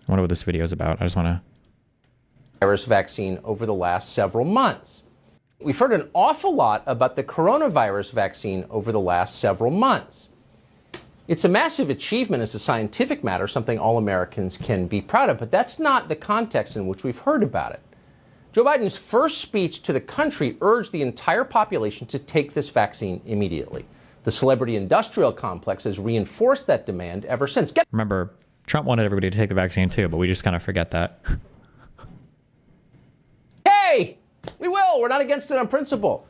I wonder what this video is about. I just want to... Virus vaccine over the last several months. We've heard an awful lot about the coronavirus vaccine over the last several months. It's a massive achievement as a scientific matter, something all Americans can be proud of, but that's not the context in which we've heard about it. Joe Biden's first speech to the country urged the entire population to take this vaccine immediately. The celebrity industrial complex has reinforced that demand ever since. Remember, Trump wanted everybody to take the vaccine too, but we just kind of forget that. Hey, we will. We're not against it on principle.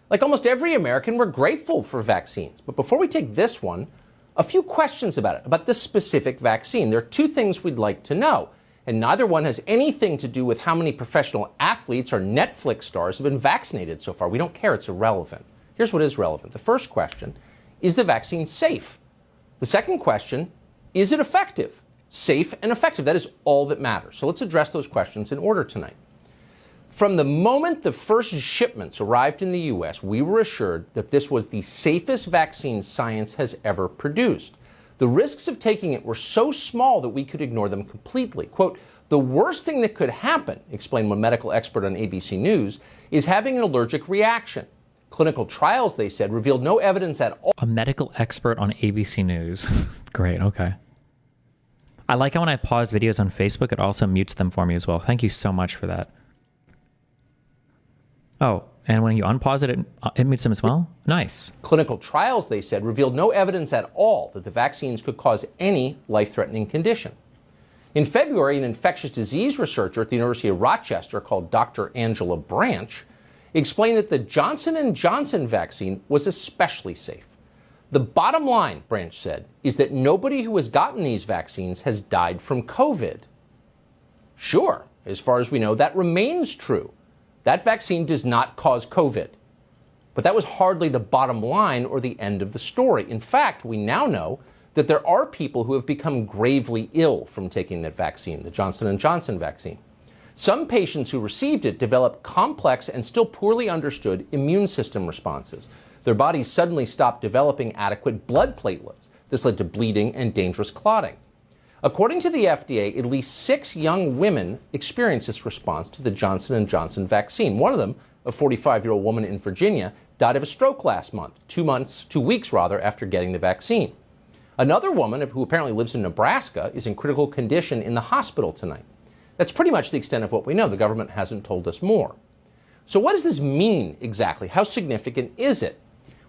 Like almost every American, we're grateful for vaccines. But before we take this one, a few questions about it, about this specific vaccine. There are two things we'd like to know, and neither one has anything to do with how many professional athletes or Netflix stars have been vaccinated so far. We don't care. It's irrelevant. Here's what is relevant. The first question, is the vaccine safe? The second question, is it effective? Safe and effective. That is all that matters. So let's address those questions in order tonight. From the moment the first shipments arrived in the U.S., we were assured that this was the safest vaccine science has ever produced. The risks of taking it were so small that we could ignore them completely. Quote, the worst thing that could happen, explained one medical expert on ABC News, is having an allergic reaction. Clinical trials, they said, revealed no evidence at all. A medical expert on ABC News. Great, okay. I like how when I pause videos on Facebook, it also mutes them for me as well. Thank you so much for that. Oh, and when you unpause it, it mutes them as well? Nice. Clinical trials, they said, revealed no evidence at all that the vaccines could cause any life-threatening condition. In February, an infectious disease researcher at the University of Rochester called Dr. Angela Branch explained that the Johnson & Johnson vaccine was especially safe. The bottom line, Branch said, is that nobody who has gotten these vaccines has died from COVID. Sure, as far as we know, that remains true. That vaccine does not cause COVID. But that was hardly the bottom line or the end of the story. In fact, we now know that there are people who have become gravely ill from taking that vaccine, the Johnson & Johnson vaccine. Some patients who received it developed complex and still poorly understood immune system responses. Their bodies suddenly stopped developing adequate blood platelets. This led to bleeding and dangerous clotting. According to the FDA, at least 6 young women experienced this response to the Johnson & Johnson vaccine. One of them, a 45-year-old woman in Virginia, died of a stroke last month, 2 weeks after getting the vaccine. Another woman, who apparently lives in Nebraska, is in critical condition in the hospital tonight. That's pretty much the extent of what we know. The government hasn't told us more. So what does this mean exactly? How significant is it?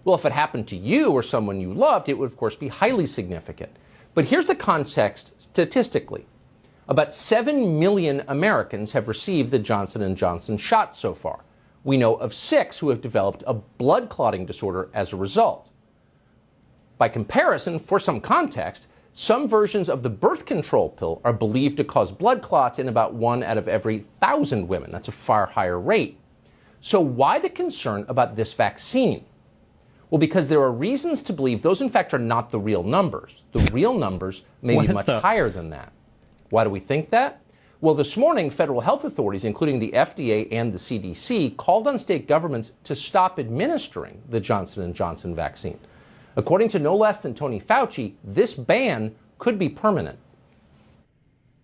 Well, if it happened to you or someone you loved, it would, of course, be highly significant. But here's the context statistically. About 7 million Americans have received the Johnson & Johnson shot so far. We know of 6 who have developed a blood clotting disorder as a result. By comparison, for some context, some versions of the birth control pill are believed to cause blood clots in about 1 out of every 1,000 women. That's a far higher rate. So why the concern about this vaccine? Well, because there are reasons to believe those, in fact, are not the real numbers. The real numbers may be much higher than that. Why do we think that? Well, this morning, federal health authorities, including the FDA and the CDC, called on state governments to stop administering the Johnson & Johnson vaccine. According to no less than Tony Fauci, this ban could be permanent.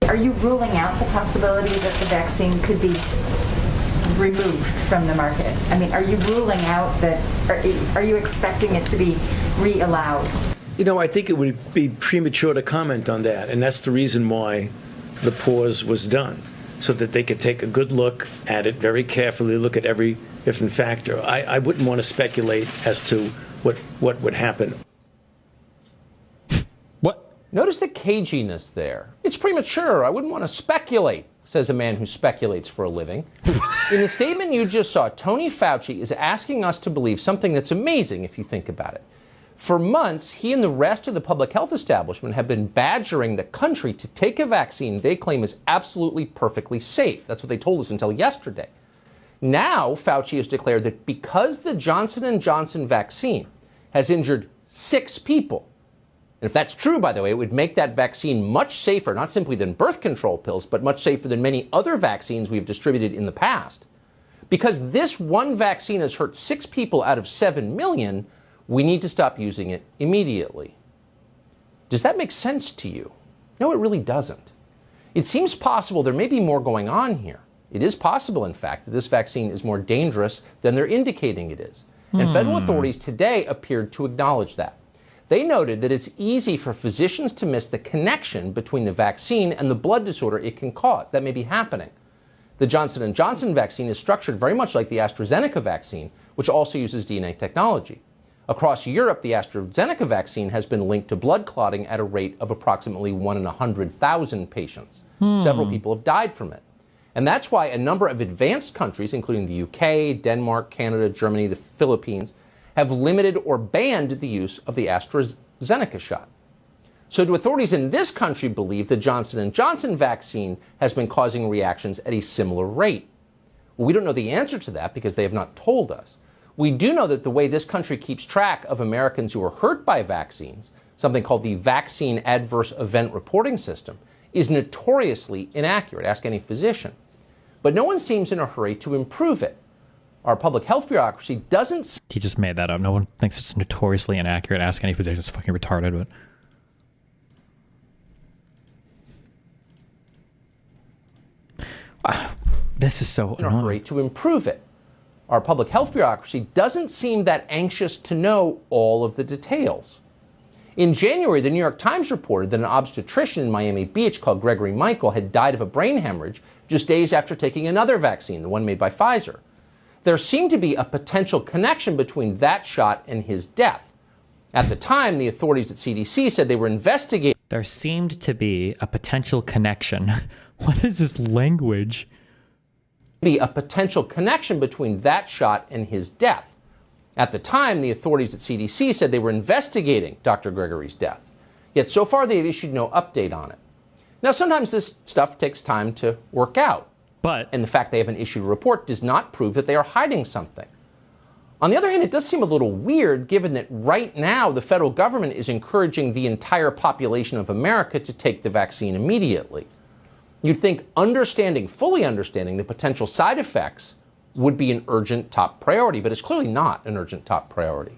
Are you ruling out the possibility that the vaccine could be removed from the market? I mean, are you ruling out that, are you expecting it to be re-allowed? You know, I think it would be premature to comment on that, and that's the reason why the pause was done, so that they could take a good look at it very carefully, look at every different factor. I wouldn't want to speculate as to what would happen. What? Notice the caginess there. It's premature. I wouldn't want to speculate, says a man who speculates for a living. In the statement you just saw, Tony Fauci is asking us to believe something that's amazing if you think about it. For months, he and the rest of the public health establishment have been badgering the country to take a vaccine they claim is absolutely perfectly safe. That's what they told us until yesterday. Now, Fauci has declared that because the Johnson & Johnson vaccine has injured 6 people, and if that's true, by the way, it would make that vaccine much safer, not simply than birth control pills, but much safer than many other vaccines we've distributed in the past. Because this one vaccine has hurt 6 people out of 7 million, we need to stop using it immediately. Does that make sense to you? No, it really doesn't. It seems possible there may be more going on here. It is possible, in fact, that this vaccine is more dangerous than they're indicating it is. And federal authorities today appeared to acknowledge that. They noted that it's easy for physicians to miss the connection between the vaccine and the blood disorder it can cause. That may be happening. The Johnson & Johnson vaccine is structured very much like the AstraZeneca vaccine, which also uses DNA technology. Across Europe, the AstraZeneca vaccine has been linked to blood clotting at a rate of approximately 1 in 100,000 patients. Several people have died from it. And that's why a number of advanced countries, including the UK, Denmark, Canada, Germany, the Philippines, have limited or banned the use of the AstraZeneca shot. So do authorities in this country believe the Johnson & Johnson vaccine has been causing reactions at a similar rate? Well, we don't know the answer to that because they have not told us. We do know that the way this country keeps track of Americans who are hurt by vaccines, something called the Vaccine Adverse Event Reporting System, is notoriously inaccurate. Ask any physician. But no one seems in a hurry to improve it. Our public health bureaucracy doesn't... He just made that up. No one thinks it's notoriously inaccurate. Ask any physician. It's fucking retarded, but... this is so in a hurry to improve it. Our public health bureaucracy doesn't seem that anxious to know all of the details. In January, the New York Times reported that an obstetrician in Miami Beach called Gregory Michael had died of a brain hemorrhage just days after taking another vaccine, the one made by Pfizer. There seemed to be a potential connection between that shot and his death. At the time, the authorities at CDC said they were investigating. There seemed to be a potential connection. What is this language? Be a potential connection between that shot and his death. At the time, the authorities at CDC said they were investigating Dr. Gregory's death. Yet so far, they've issued no update on it. Now, sometimes this stuff takes time to work out. And the fact they haven't issued a report does not prove that they are hiding something. On the other hand, it does seem a little weird given that right now the federal government is encouraging the entire population of America to take the vaccine immediately. You'd think fully understanding the potential side effects would be an urgent top priority, but it's clearly not an urgent top priority.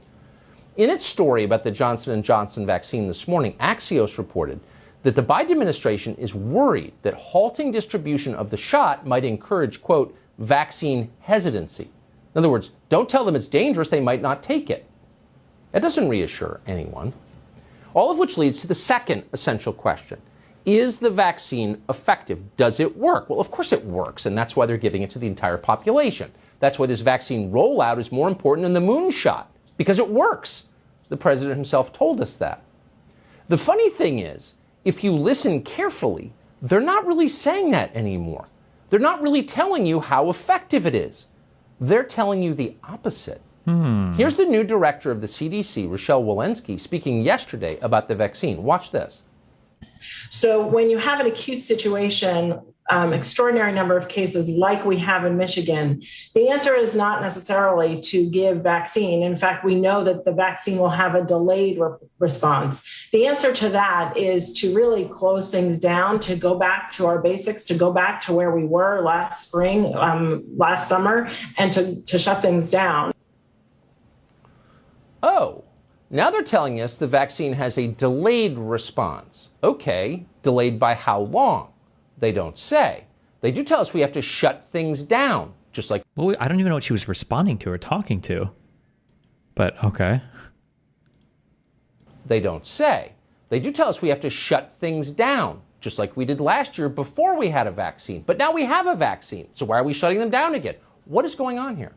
In its story about the Johnson & Johnson vaccine this morning, Axios reported that the Biden administration is worried that halting distribution of the shot might encourage, quote, vaccine hesitancy. In other words, don't tell them it's dangerous, they might not take it. That doesn't reassure anyone. All of which leads to the second essential question. Is the vaccine effective? Does it work? Well, of course it works, and that's why they're giving it to the entire population. That's why this vaccine rollout is more important than the moon shot, because it works. The president himself told us that. The funny thing is, if you listen carefully, they're not really saying that anymore. They're not really telling you how effective it is. They're telling you the opposite. Here's the new director of the CDC, Rochelle Walensky, speaking yesterday about the vaccine. Watch this. So when you have an acute situation, extraordinary number of cases like we have in Michigan, the answer is not necessarily to give vaccine. In fact, we know that the vaccine will have a delayed response. The answer to that is to really close things down, to go back to our basics, to go back to where we were last spring, last summer, and to shut things down. Oh, now they're telling us the vaccine has a delayed response. Okay, delayed by how long? They don't say. They do tell us we have to shut things down, just like... Well, I don't even know what she was responding to or talking to. But, okay. They don't say. They do tell us we have to shut things down, just like we did last year before we had a vaccine. But now we have a vaccine, so why are we shutting them down again? What is going on here?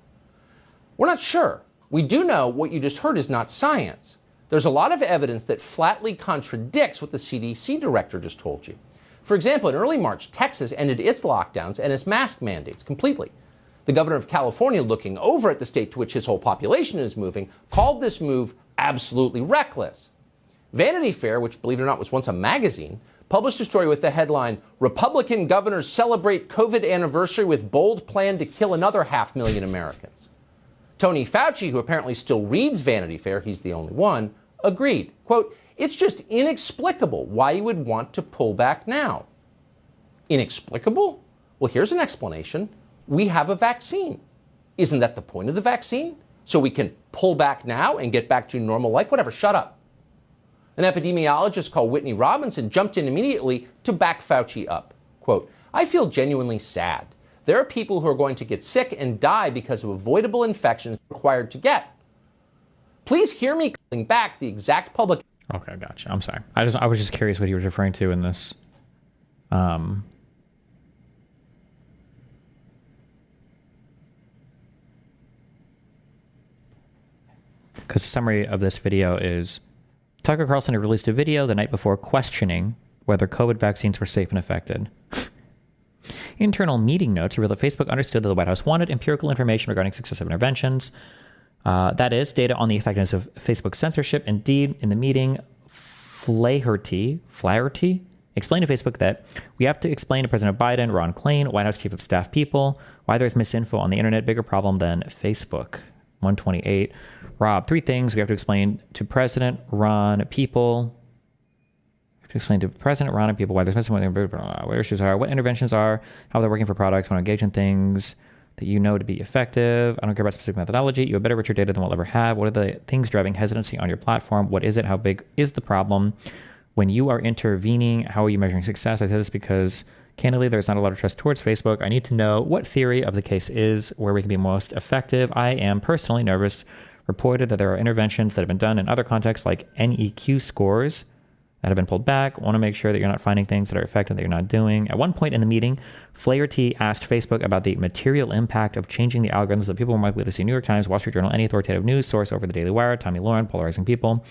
We're not sure. We do know what you just heard is not science. There's a lot of evidence that flatly contradicts what the CDC director just told you. For example, in early March, Texas ended its lockdowns and its mask mandates completely. The governor of California, looking over at the state to which his whole population is moving, called this move absolutely reckless. Vanity Fair, which, believe it or not, was once a magazine, published a story with the headline, "Republican Governors Celebrate COVID Anniversary with Bold Plan to Kill Another 500,000 Americans." Tony Fauci, who apparently still reads Vanity Fair, he's the only one, agreed. Quote, "It's just inexplicable why you would want to pull back now." Inexplicable? Well, here's an explanation. We have a vaccine. Isn't that the point of the vaccine? So we can pull back now and get back to normal life? Whatever, shut up. An epidemiologist called Whitney Robinson jumped in immediately to back Fauci up. Quote, I feel genuinely sad. There are people who are going to get sick and die because of avoidable infections required to get. Please hear me calling back the exact public. Okay, gotcha. I'm sorry. I was just curious what he was referring to in this. Because the summary of this video is Tucker Carlson had released a video the night before questioning whether COVID vaccines were safe and effective. Internal meeting notes reveal that Facebook understood that the White House wanted empirical information regarding successive interventions. That is, data on the effectiveness of Facebook censorship. Indeed, in the meeting, Flaherty explained to Facebook that we have to explain to President Biden, Ron Klain, White House Chief of Staff people, why there's misinfo on the internet, bigger problem than Facebook. 128. Rob, 3 things we have to explain to President Ron people. To explain to President Ron and people why there's misinfo, where issues are, what interventions are, how they're working for products, want to engage in things that you know to be effective. I don't care about specific methodology. You have better, richer data than we'll ever have. What are the things driving hesitancy on your platform? What is it? How big is the problem? When you are intervening, how are you measuring success? I say this because, candidly, there's not a lot of trust towards Facebook. I need to know what theory of the case is, where we can be most effective. I am personally nervous. Reported that there are interventions that have been done in other contexts, like NEQ scores, that have been pulled back. Want to make sure that you're not finding things that are effective that you're not doing. At one point in the meeting, Flaherty asked Facebook about the material impact of changing the algorithms that people were more likely to see New York Times, Wall Street Journal, any authoritative news source over the Daily Wire, Tommy Lauren, polarizing people.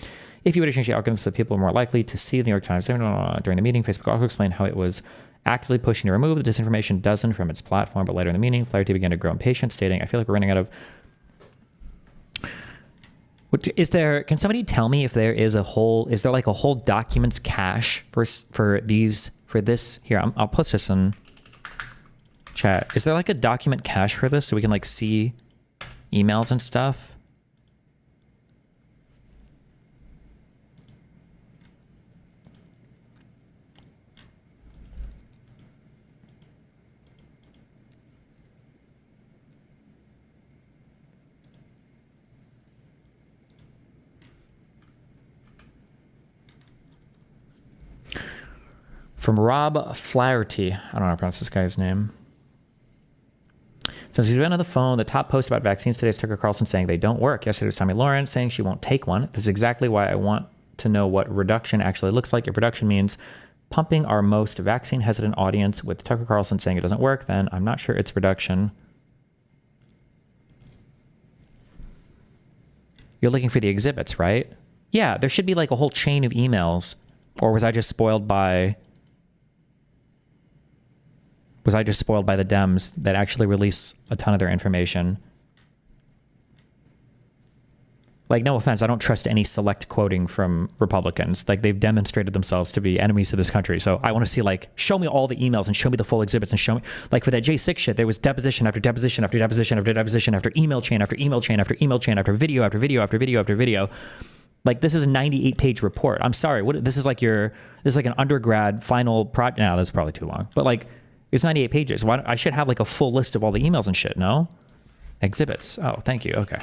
If you were to change the algorithms so that people were more likely to see the New York Times during the meeting, Facebook also explained how it was actively pushing to remove the disinformation dozen from its platform. But later in the meeting, Flaherty began to grow impatient, stating, I feel like we're running out of... Can somebody tell me if there is a whole documents cache for this? Here, I'll post this in chat. Is there like a document cache for this so we can like see emails and stuff? From Rob Flaherty. I don't know how to pronounce this guy's name. Since we've been on the phone, the top post about vaccines today is Tucker Carlson saying they don't work. Yesterday was Tommy Lauren saying she won't take one. This is exactly why I want to know what reduction actually looks like. If reduction means pumping our most vaccine hesitant audience with Tucker Carlson saying it doesn't work, then I'm not sure it's reduction. You're looking for the exhibits, right? Yeah, there should be like a whole chain of emails. Or was I just spoiled by... Was I just spoiled by the Dems that actually release a ton of their information? Like, no offense, I don't trust any select quoting from Republicans. Like, they've demonstrated themselves to be enemies to this country. So I want to see, like, show me all the emails and show me the full exhibits and show me, like, for that J6 shit, there was deposition after deposition after deposition after deposition after email chain after email chain after email chain after video after video after video after video. Like, this is a 98-page report. I'm sorry. This is like an undergrad final project. No, that's probably too long. But, like, it's 98 pages. I should have like a full list of all the emails and shit, no? Exhibits. Oh, thank you. Okay.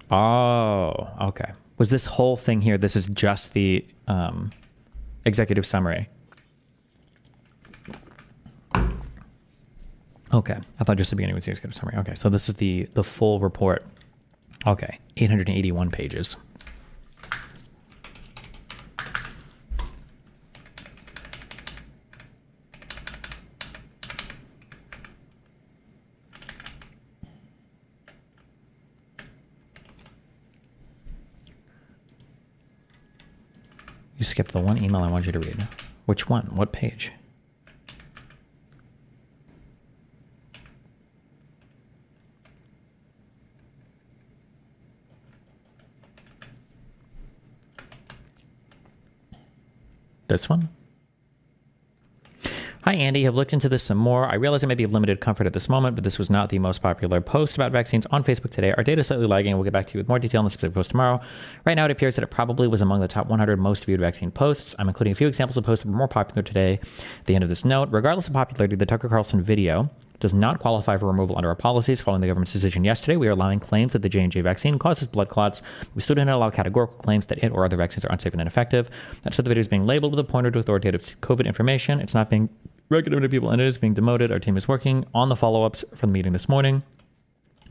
Oh, okay. Was this whole thing here, this is just the executive summary? Okay, I thought just the beginning was the executive summary. Okay, so this is the full report. Okay, 881 pages. You skipped the one email I wanted you to read. Which one? What page? This one? Hi, Andy. Have looked into this some more. I realize I may be of limited comfort at this moment, but this was not the most popular post about vaccines on Facebook today. Our data is slightly lagging. We'll get back to you with more detail on the specific post tomorrow. Right now, it appears that it probably was among the top 100 most viewed vaccine posts. I'm including a few examples of posts that were more popular today at the end of this note. Regardless of popularity, the Tucker Carlson video does not qualify for removal under our policies. Following the government's decision yesterday, we are allowing claims that the J&J vaccine causes blood clots. We still do not allow categorical claims that it or other vaccines are unsafe and ineffective. That said, the video is being labeled with a pointer to authoritative COVID information. It's not being recommended to people, and it is being demoted. Our team is working on the follow-ups from the meeting this morning,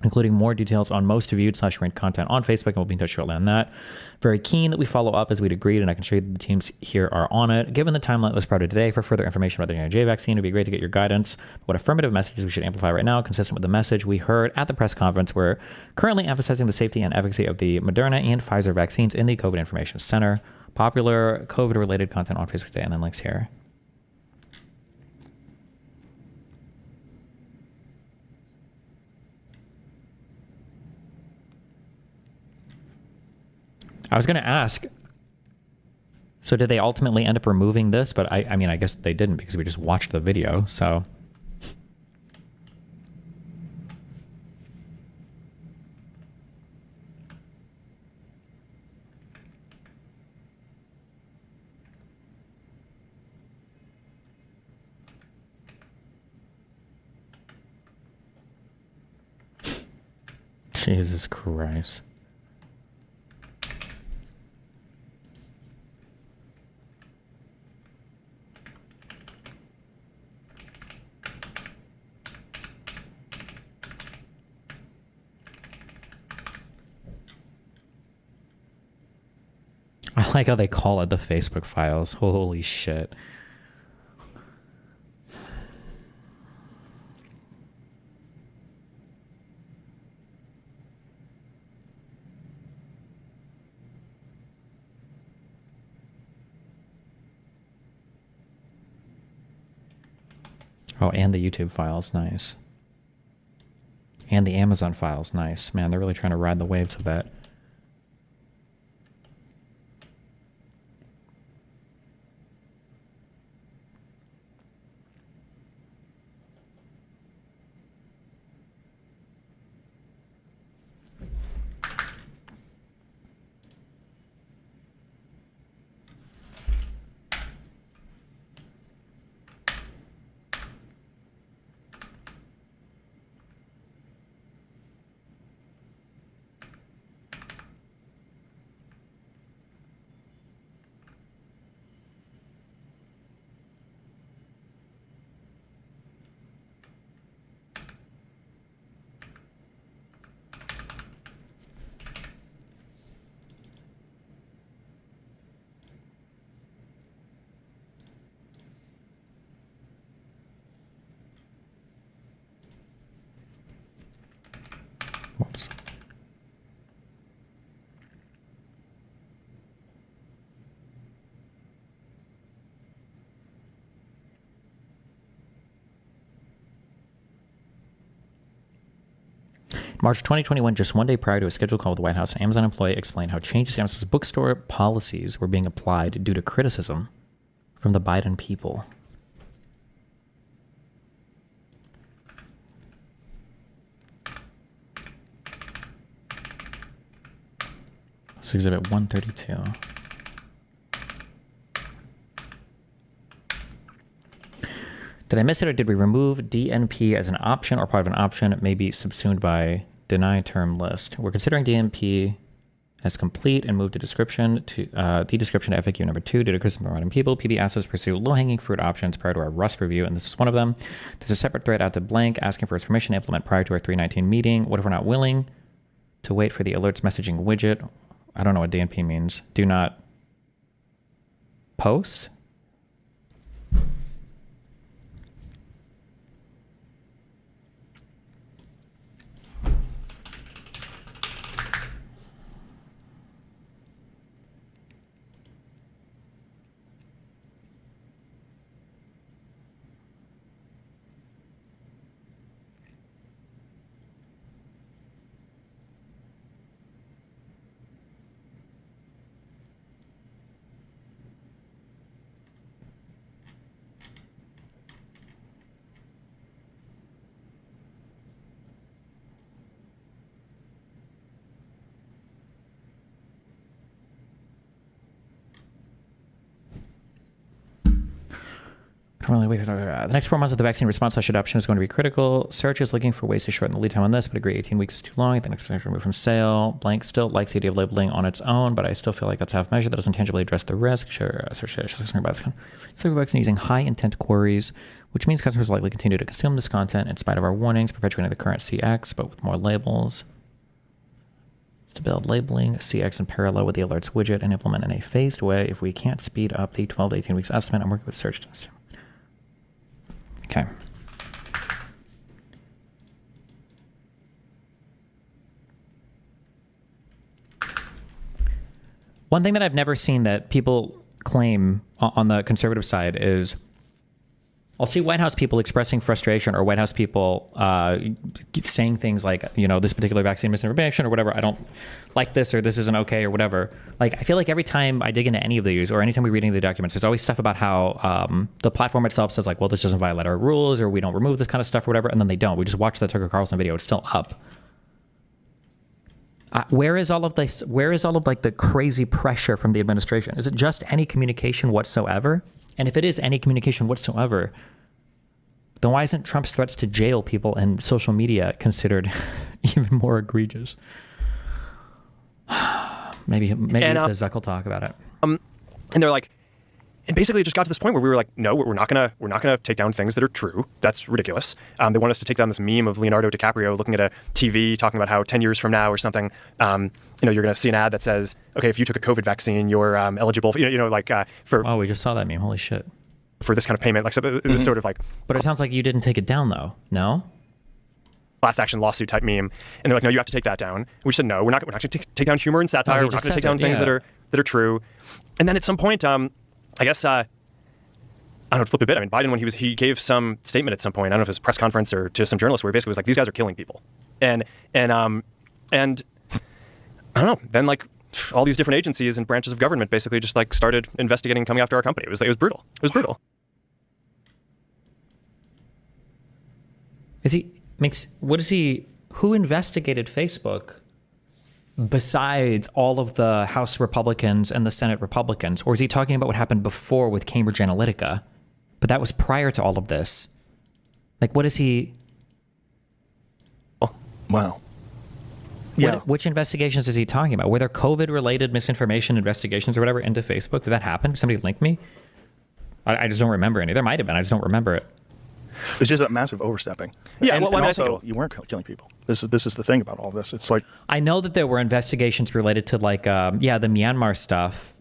including more details on most viewed/ranked content on Facebook, and we'll be in touch shortly on that. Very keen that we follow up as we'd agreed, and I can show you that the teams here are on it. Given the timeline that was provided today for further information about the J&J vaccine, it would be great to get your guidance. What affirmative messages we should amplify right now, consistent with the message we heard at the press conference. We're currently emphasizing the safety and efficacy of the Moderna and Pfizer vaccines in the COVID Information Center. Popular COVID-related content on Facebook today, and then links here. I was going to ask, so did they ultimately end up removing this? But I mean, I guess they didn't because we just watched the video, so. Jesus Christ. I like how they call it the Facebook files. Holy shit. Oh, and the YouTube files. Nice. And the Amazon files. Nice. Man, they're really trying to ride the waves of that. Whoops. March 2021, just one day prior to a scheduled call with the White House, an Amazon employee explained how changes to Amazon's bookstore policies were being applied due to criticism from the Biden people. This is Exhibit 132. Did I miss it, or did we remove DNP as an option or part of an option? It may be subsumed by deny term list. We're considering DNP as complete and move the description to FAQ number 2 due to criticism from Biden people. PB asked us to pursue low-hanging fruit options prior to our Rust review, and this is one of them. There's a separate thread out to blank asking for his permission to implement prior to our 319 meeting. What if we're not willing to wait for the alerts messaging widget? I don't know what DNP means. Do not post? The next 4 months of the vaccine response/adoption is going to be critical. Search is looking for ways to shorten the lead time on this, but agree 18 weeks is too long. The next potential removed from sale. Blank still likes the idea of labeling on its own, but I still feel like that's half measure. That doesn't tangibly address the risk. Sure, vaccine using high intent queries, which means customers will likely continue to consume this content in spite of our warnings, perpetuating the current CX, but with more labels. To build labeling CX in parallel with the alerts widget and implement in a phased way. If we can't speed up the 12 to 18 weeks estimate, I'm working with search. Okay. One thing that I've never seen that people claim on the conservative side is I'll see White House people expressing frustration or White House people saying things like, you know, this particular vaccine misinformation or whatever, I don't like this or this isn't okay or whatever. Like, I feel like every time I dig into any of these or anytime we read any of the documents, there's always stuff about how the platform itself says like, well, this doesn't violate our rules or we don't remove this kind of stuff or whatever. And then they don't. We just watch the Tucker Carlson video. It's still up. Where is all of this? Where is all of like the crazy pressure from the administration? Is it just any communication whatsoever? And if it is any communication whatsoever, then why isn't Trump's threats to jail people and social media considered even more egregious? maybe the Zuck will talk about it. And they're like, and basically it just got to this point where we were like, no, we're not gonna take down things that are true. That's ridiculous. They want us to take down this meme of Leonardo DiCaprio looking at a TV talking about how 10 years from now or something, you're going to see an ad that says, okay, if you took a COVID vaccine, you're eligible for, for. Oh, we just saw that meme. Holy shit. For this kind of payment, like this sort of like. But it sounds like you didn't take it down though. No? Class action lawsuit type meme. And they're like, no, you have to take that down. We said, no, we're not going to take down humor and satire. No, we're not going to take down things that are true. And then at some point, I guess, I don't know, to flip a bit. I mean, Biden, when he gave some statement at some point, I don't know if it was a press conference or to some journalists, where he basically was like, these guys are killing people. And I don't know, then like all these different agencies and branches of government basically just like started investigating and coming after our company. It was brutal. It was brutal. Who investigated Facebook besides all of the House Republicans and the Senate Republicans? Or is he talking about what happened before with Cambridge Analytica? But that was prior to all of this. Like, what is he? Oh, wow. Yeah. Which investigations is he talking about? Were there COVID-related misinformation investigations or whatever into Facebook? Did that happen? Did somebody link me? I just don't remember any. There might have been. I just don't remember it. It's just a massive overstepping. Yeah, and also, you weren't killing people. This is the thing about all this. It's like, I know that there were investigations related to like, the Myanmar stuff.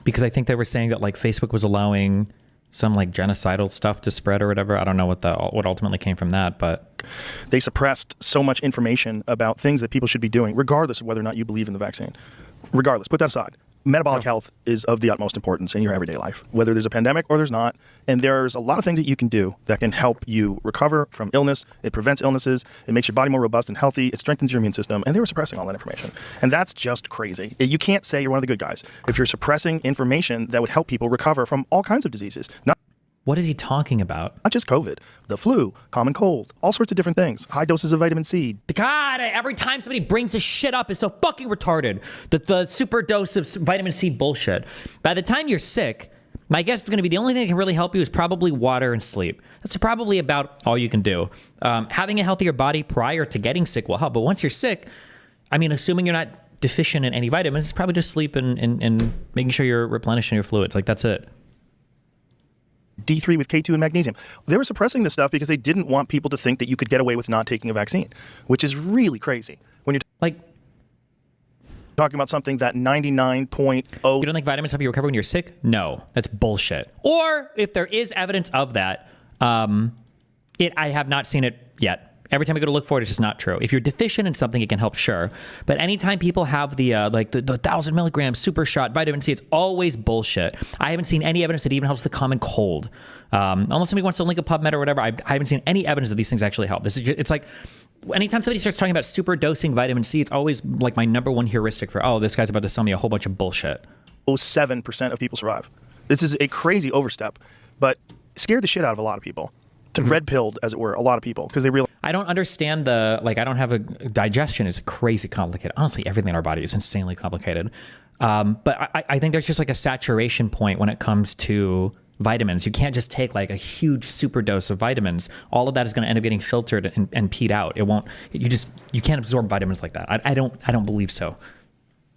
Because I think they were saying that like Facebook was allowing some like genocidal stuff to spread or whatever. I don't know what ultimately came from that, but they suppressed so much information about things that people should be doing, regardless of whether or not you believe in the vaccine. Regardless, put that aside. Metabolic health is of the utmost importance in your everyday life, whether there's a pandemic or there's not. And there's a lot of things that you can do that can help you recover from illness. It prevents illnesses. It makes your body more robust and healthy. It strengthens your immune system. And they were suppressing all that information. And that's just crazy. You can't say you're one of the good guys if you're suppressing information that would help people recover from all kinds of diseases. what is he talking about? Not just COVID, the flu, common cold, all sorts of different things. High doses of vitamin C. God, every time somebody brings this shit up, it's so fucking retarded. The super dose of vitamin C bullshit. By the time you're sick, my guess is going to be the only thing that can really help you is probably water and sleep. That's probably about all you can do. Having a healthier body prior to getting sick will help. But once you're sick, I mean, assuming you're not deficient in any vitamins, it's probably just sleep and making sure you're replenishing your fluids. Like, that's it. D3 with K2 and magnesium. They were suppressing this stuff because they didn't want people to think that you could get away with not taking a vaccine, which is really crazy. When you're talking about something that 99.0... You don't think vitamins help you recover when you're sick? No, that's bullshit. Or if there is evidence of that, I have not seen it yet. Every time I go to look for it, it's just not true. If you're deficient in something, it can help, sure. But anytime people have the 1,000 milligram super shot vitamin C, it's always bullshit. I haven't seen any evidence that even helps the common cold. Unless somebody wants to link a PubMed or whatever, I haven't seen any evidence that these things actually help. It's like, anytime somebody starts talking about super dosing vitamin C, it's always like my number one heuristic for, oh, this guy's about to sell me a whole bunch of bullshit. 7% of people survive. This is a crazy overstep, but scared the shit out of a lot of people. red pilled, as it were, a lot of people because they realize. I don't understand I don't have a digestion is crazy complicated. Honestly, everything in our body is insanely complicated. But I think there's just like a saturation point when it comes to vitamins. You can't just take like a huge super dose of vitamins. All of that is going to end up getting filtered and peed out. It won't, you can't absorb vitamins like that. I don't believe so.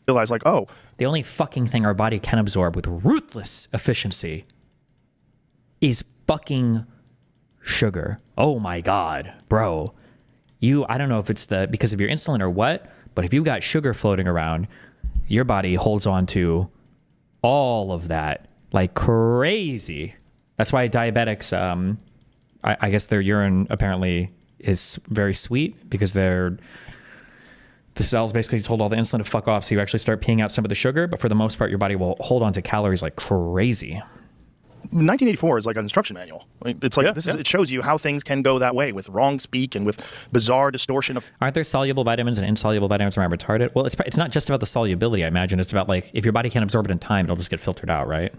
Realize like, oh, the only fucking thing our body can absorb with ruthless efficiency is fucking sugar. Oh my God, bro. I don't know if it's because of your insulin or what, but if you've got sugar floating around, your body holds on to all of that like crazy. That's why diabetics, I guess their urine apparently is very sweet because the cells basically told all the insulin to fuck off. So you actually start peeing out some of the sugar, but for the most part, your body will hold on to calories like crazy. 1984 is like an instruction manual. It's like it shows you how things can go that way with wrong speak and with bizarre distortion of. Aren't there soluble vitamins and insoluble vitamins around retarded? Well, it's not just about the solubility. I imagine it's about like if your body can't absorb it in time, it'll just get filtered out, right?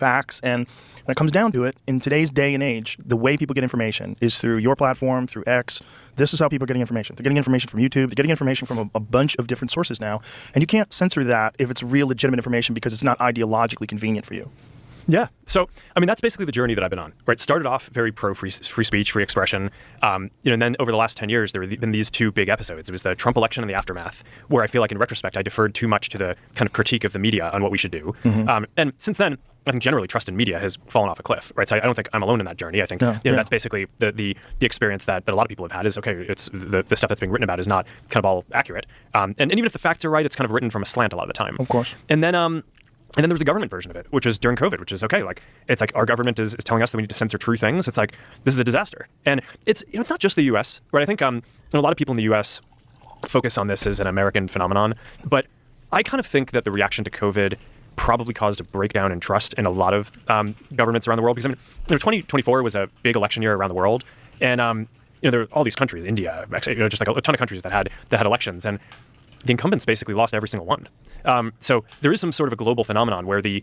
Facts. And when it comes down to it, in today's day and age, the way people get information is through your platform, through X. This is how people are getting information. They're getting information from YouTube. They're getting information from a bunch of different sources now. And you can't censor that if it's real legitimate information because it's not ideologically convenient for you. Yeah. So, I mean, that's basically the journey that I've been on, right? Started off very pro free speech, free expression. And then over the last 10 years, there have been these two big episodes. It was the Trump election and the aftermath, where I feel like in retrospect, I deferred too much to the kind of critique of the media on what we should do. Mm-hmm. And since then, I think generally trust in media has fallen off a cliff, right? So I don't think I'm alone in that journey. I think that's basically the experience that a lot of people have had is, okay, it's the stuff that's being written about is not kind of all accurate. And even if the facts are right, it's kind of written from a slant a lot of the time. Of course. And then there was the government version of it, which was during COVID, which is okay. Like it's like our government is telling us that we need to censor true things. It's like this is a disaster, and it's it's not just the U.S. right? I think a lot of people in the U.S. focus on this as an American phenomenon, but I kind of think that the reaction to COVID probably caused a breakdown in trust in a lot of governments around the world. Because 2024 was a big election year around the world, and there were all these countries, India, just like a ton of countries that had elections, and the incumbents basically lost every single one. So there is some sort of a global phenomenon where the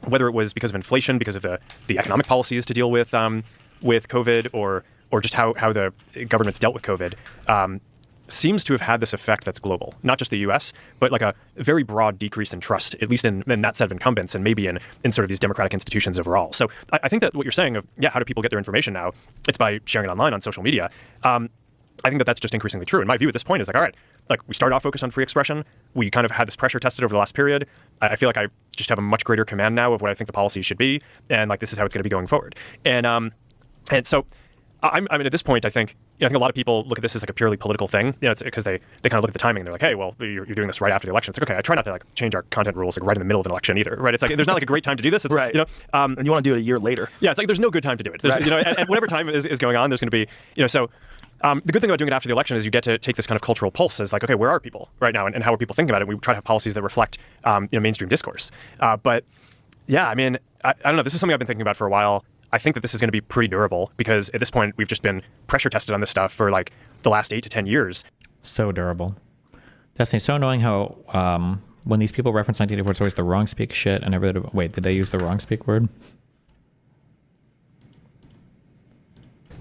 whether it was because of inflation, because of the economic policies to deal with COVID, or just how the governments dealt with COVID, seems to have had this effect that's global, not just the U.S., but like a very broad decrease in trust, at least in that set of incumbents, and maybe in sort of these democratic institutions overall. So I think that what you're saying of how do people get their information now? It's by sharing it online on social media. I think that that's just increasingly true. And my view at this point is like, all right, like we started off focused on free expression. We kind of had this pressure tested over the last period. I feel like I just have a much greater command now of what I think the policy should be. And like, this is how it's going to be going forward. And so I mean, at this point, I think a lot of people look at this as like a purely political thing. It's because they kind of look at the timing and they're like, hey, well, you're doing this right after the election. It's like, okay, I try not to like change our content rules like right in the middle of an election either, right? It's like there's not like a great time to do this. It's, right. And you want to do it a year later. Yeah, it's like there's no good time to do it. There's, right. At whatever time is going on, there's going to be, so. The good thing about doing it after the election is you get to take this kind of cultural pulse as like, okay, where are people right now, and how are people thinking about it? We try to have policies that reflect, mainstream discourse. But yeah, I mean, I don't know. This is something I've been thinking about for a while. I think that this is going to be pretty durable because at this point we've just been pressure tested on this stuff for like the last 8 to 10 years. So durable. Destiny, so annoying how when these people reference 1984, it's always the wrong speak shit and everything. Wait, did they use the wrong speak word?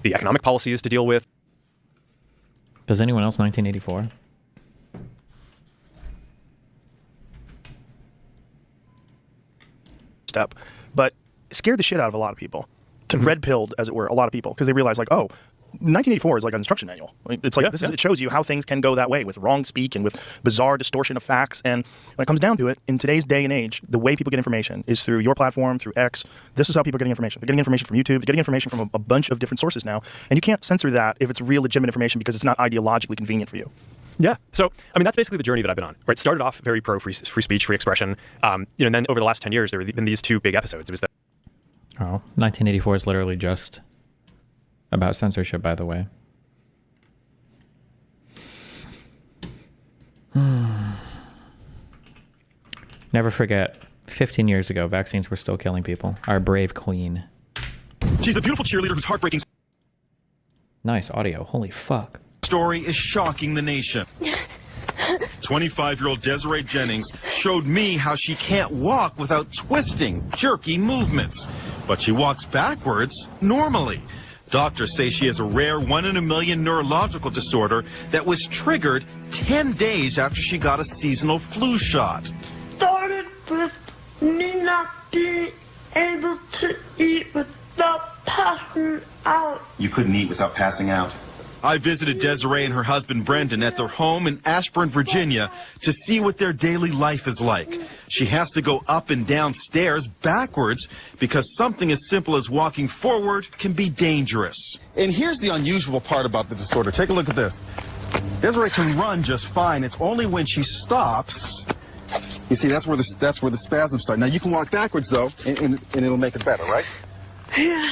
The economic policies to deal with. Does anyone else 1984? But it scared the shit out of a lot of people. Red pilled, as it were, a lot of people because they realized like, oh, 1984 is like an instruction manual. It's like it shows you how things can go that way with wrong speak and with bizarre distortion of facts. And when it comes down to it, in today's day and age, the way people get information is through your platform, through X. This is how people are getting information. They're getting information from YouTube. They're getting information from a bunch of different sources now. And you can't censor that if it's real legitimate information because it's not ideologically convenient for you. Yeah. So, I mean, that's basically the journey that I've been on, right? Started off very pro free speech, free expression. And then over the last 10 years, there have been these two big episodes. It was 1984 is literally just about censorship, by the way. Never forget, 15 years ago, vaccines were still killing people. Our brave queen. She's a beautiful cheerleader whose heartbreaking Nice audio. Holy fuck. story is shocking the nation. 25-year-old Desiree Jennings showed me how she can't walk without twisting, jerky movements. But she walks backwards normally. Doctors say she has a rare 1 in a million neurological disorder that was triggered 10 days after she got a seasonal flu shot. Started with me not being able to eat without passing out. You couldn't eat without passing out? I visited Desiree and her husband Brendan at their home in Ashburn, Virginia, to see what their daily life is like. She has to go up and down stairs backwards because something as simple as walking forward can be dangerous. And here's the unusual part about the disorder. Take a look at this. Desiree can run just fine. It's only when she stops. You see, that's where the spasms start. Now you can walk backwards though, and it'll make it better, right? Yeah.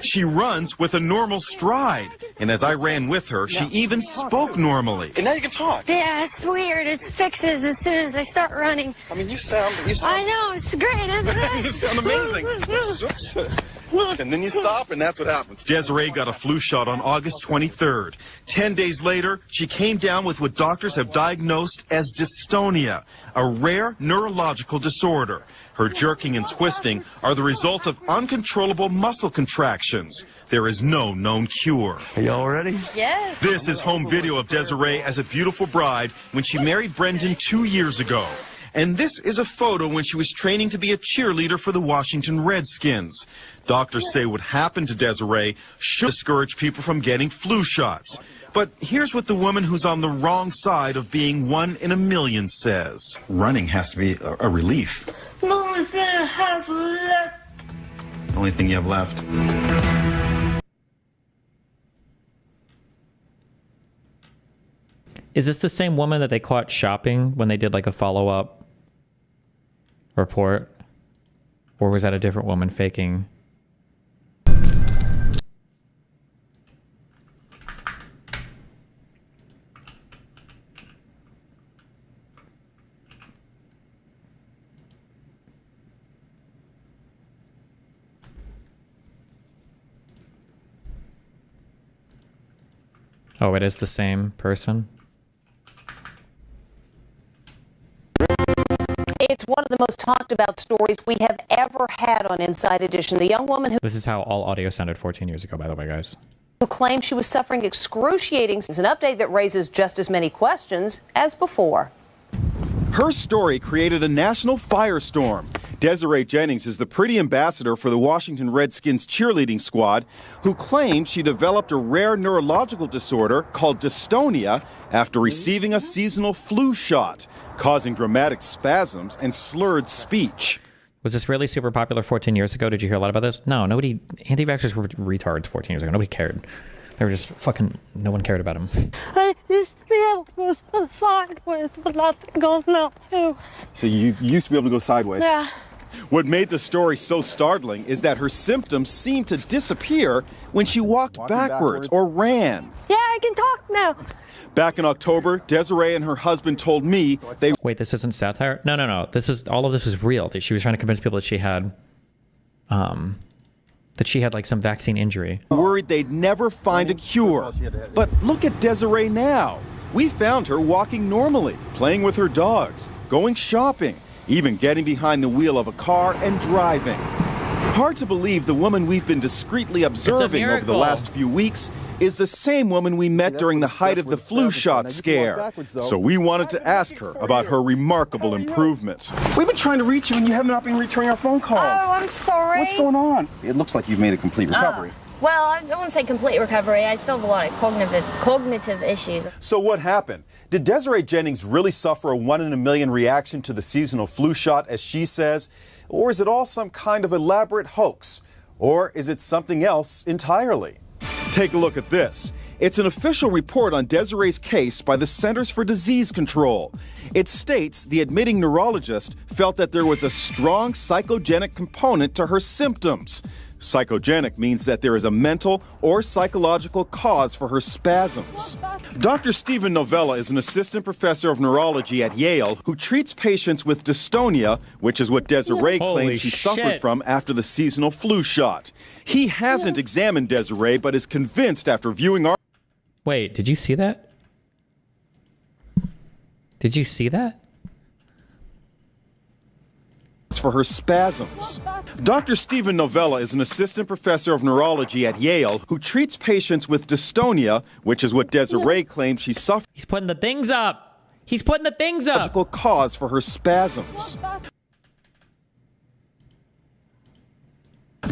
She runs with a normal stride, and as I ran with her, she even spoke normally. And now you can talk. Yeah, it's weird. It fixes as soon as I start running. I mean, you sound. I know, it's great, isn't it? You sound amazing. And then you stop, and that's what happens. Desiree got a flu shot on August 23rd. 10 days later, she came down with what doctors have diagnosed as dystonia, a rare neurological disorder. Her jerking and twisting are the result of uncontrollable muscle contractions. There is no known cure. Are y'all ready? Yes. This is home video of Desiree as a beautiful bride when she married Brendan 2 years ago. And this is a photo when she was training to be a cheerleader for the Washington Redskins. Doctors say what happened to Desiree should discourage people from getting flu shots. But here's what the woman who's on the wrong side of being 1 in a million says. Running has to be a relief. The only thing I have left. The only thing you have left. Is this the same woman that they caught shopping when they did like a follow-up report? Or was that a different woman faking? Oh, it is the same person? It's one of the most talked about stories we have ever had on Inside Edition. The young woman This is how all audio sounded 14 years ago, by the way, guys. who claimed she was suffering excruciating is an update that raises just as many questions as before. Her story created a national firestorm. Desiree Jennings is the pretty ambassador for the Washington Redskins cheerleading squad who claimed she developed a rare neurological disorder called dystonia after receiving a seasonal flu shot, causing dramatic spasms and slurred speech. Was this really super popular 14 years ago? Did you hear a lot about this? No, nobody. Anti-vaxxers were retards 14 years ago. Nobody cared. They were just fucking. No one cared about them. I used to be able to go sideways, but nothing goes now, too. So you used to be able to go sideways? Yeah. What made the story so startling is that her symptoms seemed to disappear when she walked backwards or ran. Yeah, I can talk now. Back in October, Desiree and her husband told me they... Wait, this isn't satire? No. This is all of this is real. That she was trying to convince people that she had, like some vaccine injury. Worried they'd never find a cure. But look at Desiree now. We found her walking normally, playing with her dogs, going shopping, even getting behind the wheel of a car and driving. Hard to believe the woman we've been discreetly observing over the last few weeks is the same woman we met during the height of the flu shot scare. So we wanted to ask her about her remarkable improvement. We've been trying to reach you and you have not been returning our phone calls. Oh, I'm sorry. What's going on? It looks like you've made a complete recovery. Well, I wouldn't say complete recovery. I still have a lot of cognitive issues. So what happened? Did Desiree Jennings really suffer a 1 in a million reaction to the seasonal flu shot, as she says? Or is it all some kind of elaborate hoax? Or is it something else entirely? Take a look at this. It's an official report on Desiree's case by the Centers for Disease Control. It states the admitting neurologist felt that there was a strong psychogenic component to her symptoms. Psychogenic means that there is a mental or psychological cause for her spasms. Dr. Stephen Novella is an assistant professor of neurology at Yale who treats patients with dystonia, which is what Desiree claims she suffered from after the seasonal flu shot. He hasn't examined Desiree, but is convinced after viewing our... Wait, did you see that? Did you see that? ...for her spasms. Dr. Stephen Novella is an assistant professor of neurology at Yale who treats patients with dystonia, which is what Desiree claims she suffered. He's putting the things up. He's putting the things up. Logical cause for her spasms.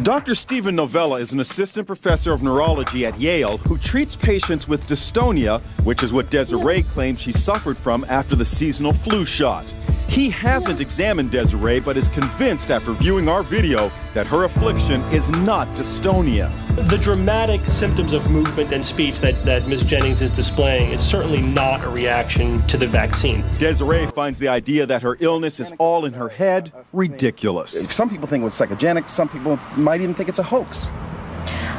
Dr. Stephen Novella is an assistant professor of neurology at Yale who treats patients with dystonia, which is what Desiree claims she suffered from after the seasonal flu shot. He hasn't examined Desiree, but is convinced after viewing our video that her affliction is not dystonia. The dramatic symptoms of movement and speech that Ms. Jennings is displaying is certainly not a reaction to the vaccine. Desiree finds the idea that her illness is all in her head ridiculous. Some people think it was psychogenic. Some people might even think it's a hoax.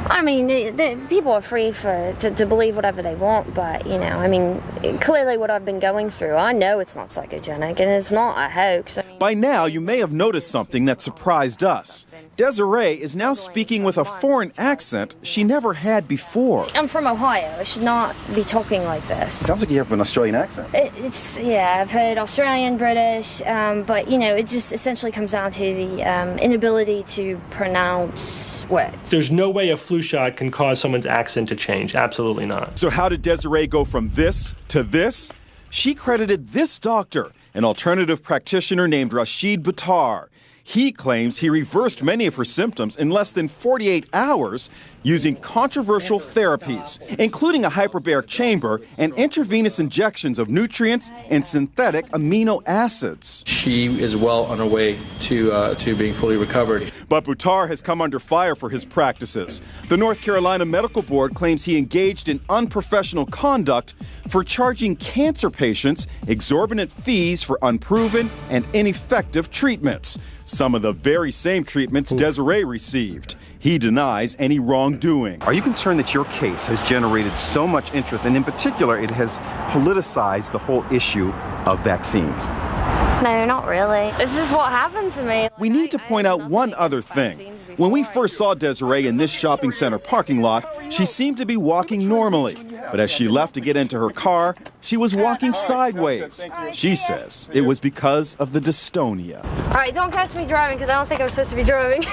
I mean, people are free to believe whatever they want, but, you know, I mean, clearly what I've been going through, I know it's not psychogenic and it's not a hoax. By now, you may have noticed something that surprised us. Desiree is now speaking with a foreign accent she never had before. I'm from Ohio. I should not be talking like this. Sounds like you have an Australian accent. Yeah, I've heard Australian, British, but, you know, it just essentially comes down to the inability to pronounce words. There's no way a flu shot can cause someone's accent to change. Absolutely not. So how did Desiree go from this to this? She credited this doctor, an alternative practitioner named Rashid Buttar. He claims he reversed many of her symptoms in less than 48 hours using controversial therapies, including a hyperbaric chamber and intravenous injections of nutrients and synthetic amino acids. She is well on her way to being fully recovered. But Buttar has come under fire for his practices. The North Carolina Medical Board claims he engaged in unprofessional conduct for charging cancer patients exorbitant fees for unproven and ineffective treatments. Some of the very same treatments Desiree received. He denies any wrongdoing. Are you concerned that your case has generated so much interest, and in particular, it has politicized the whole issue of vaccines? No, not really. This is what happened to me. We need to point out one other thing. When we first saw Desiree in this shopping center parking lot, she seemed to be walking normally. But as she left to get into her car, she was walking sideways. She says it was because of the dystonia. All right, don't catch me driving because I don't think I'm supposed to be driving.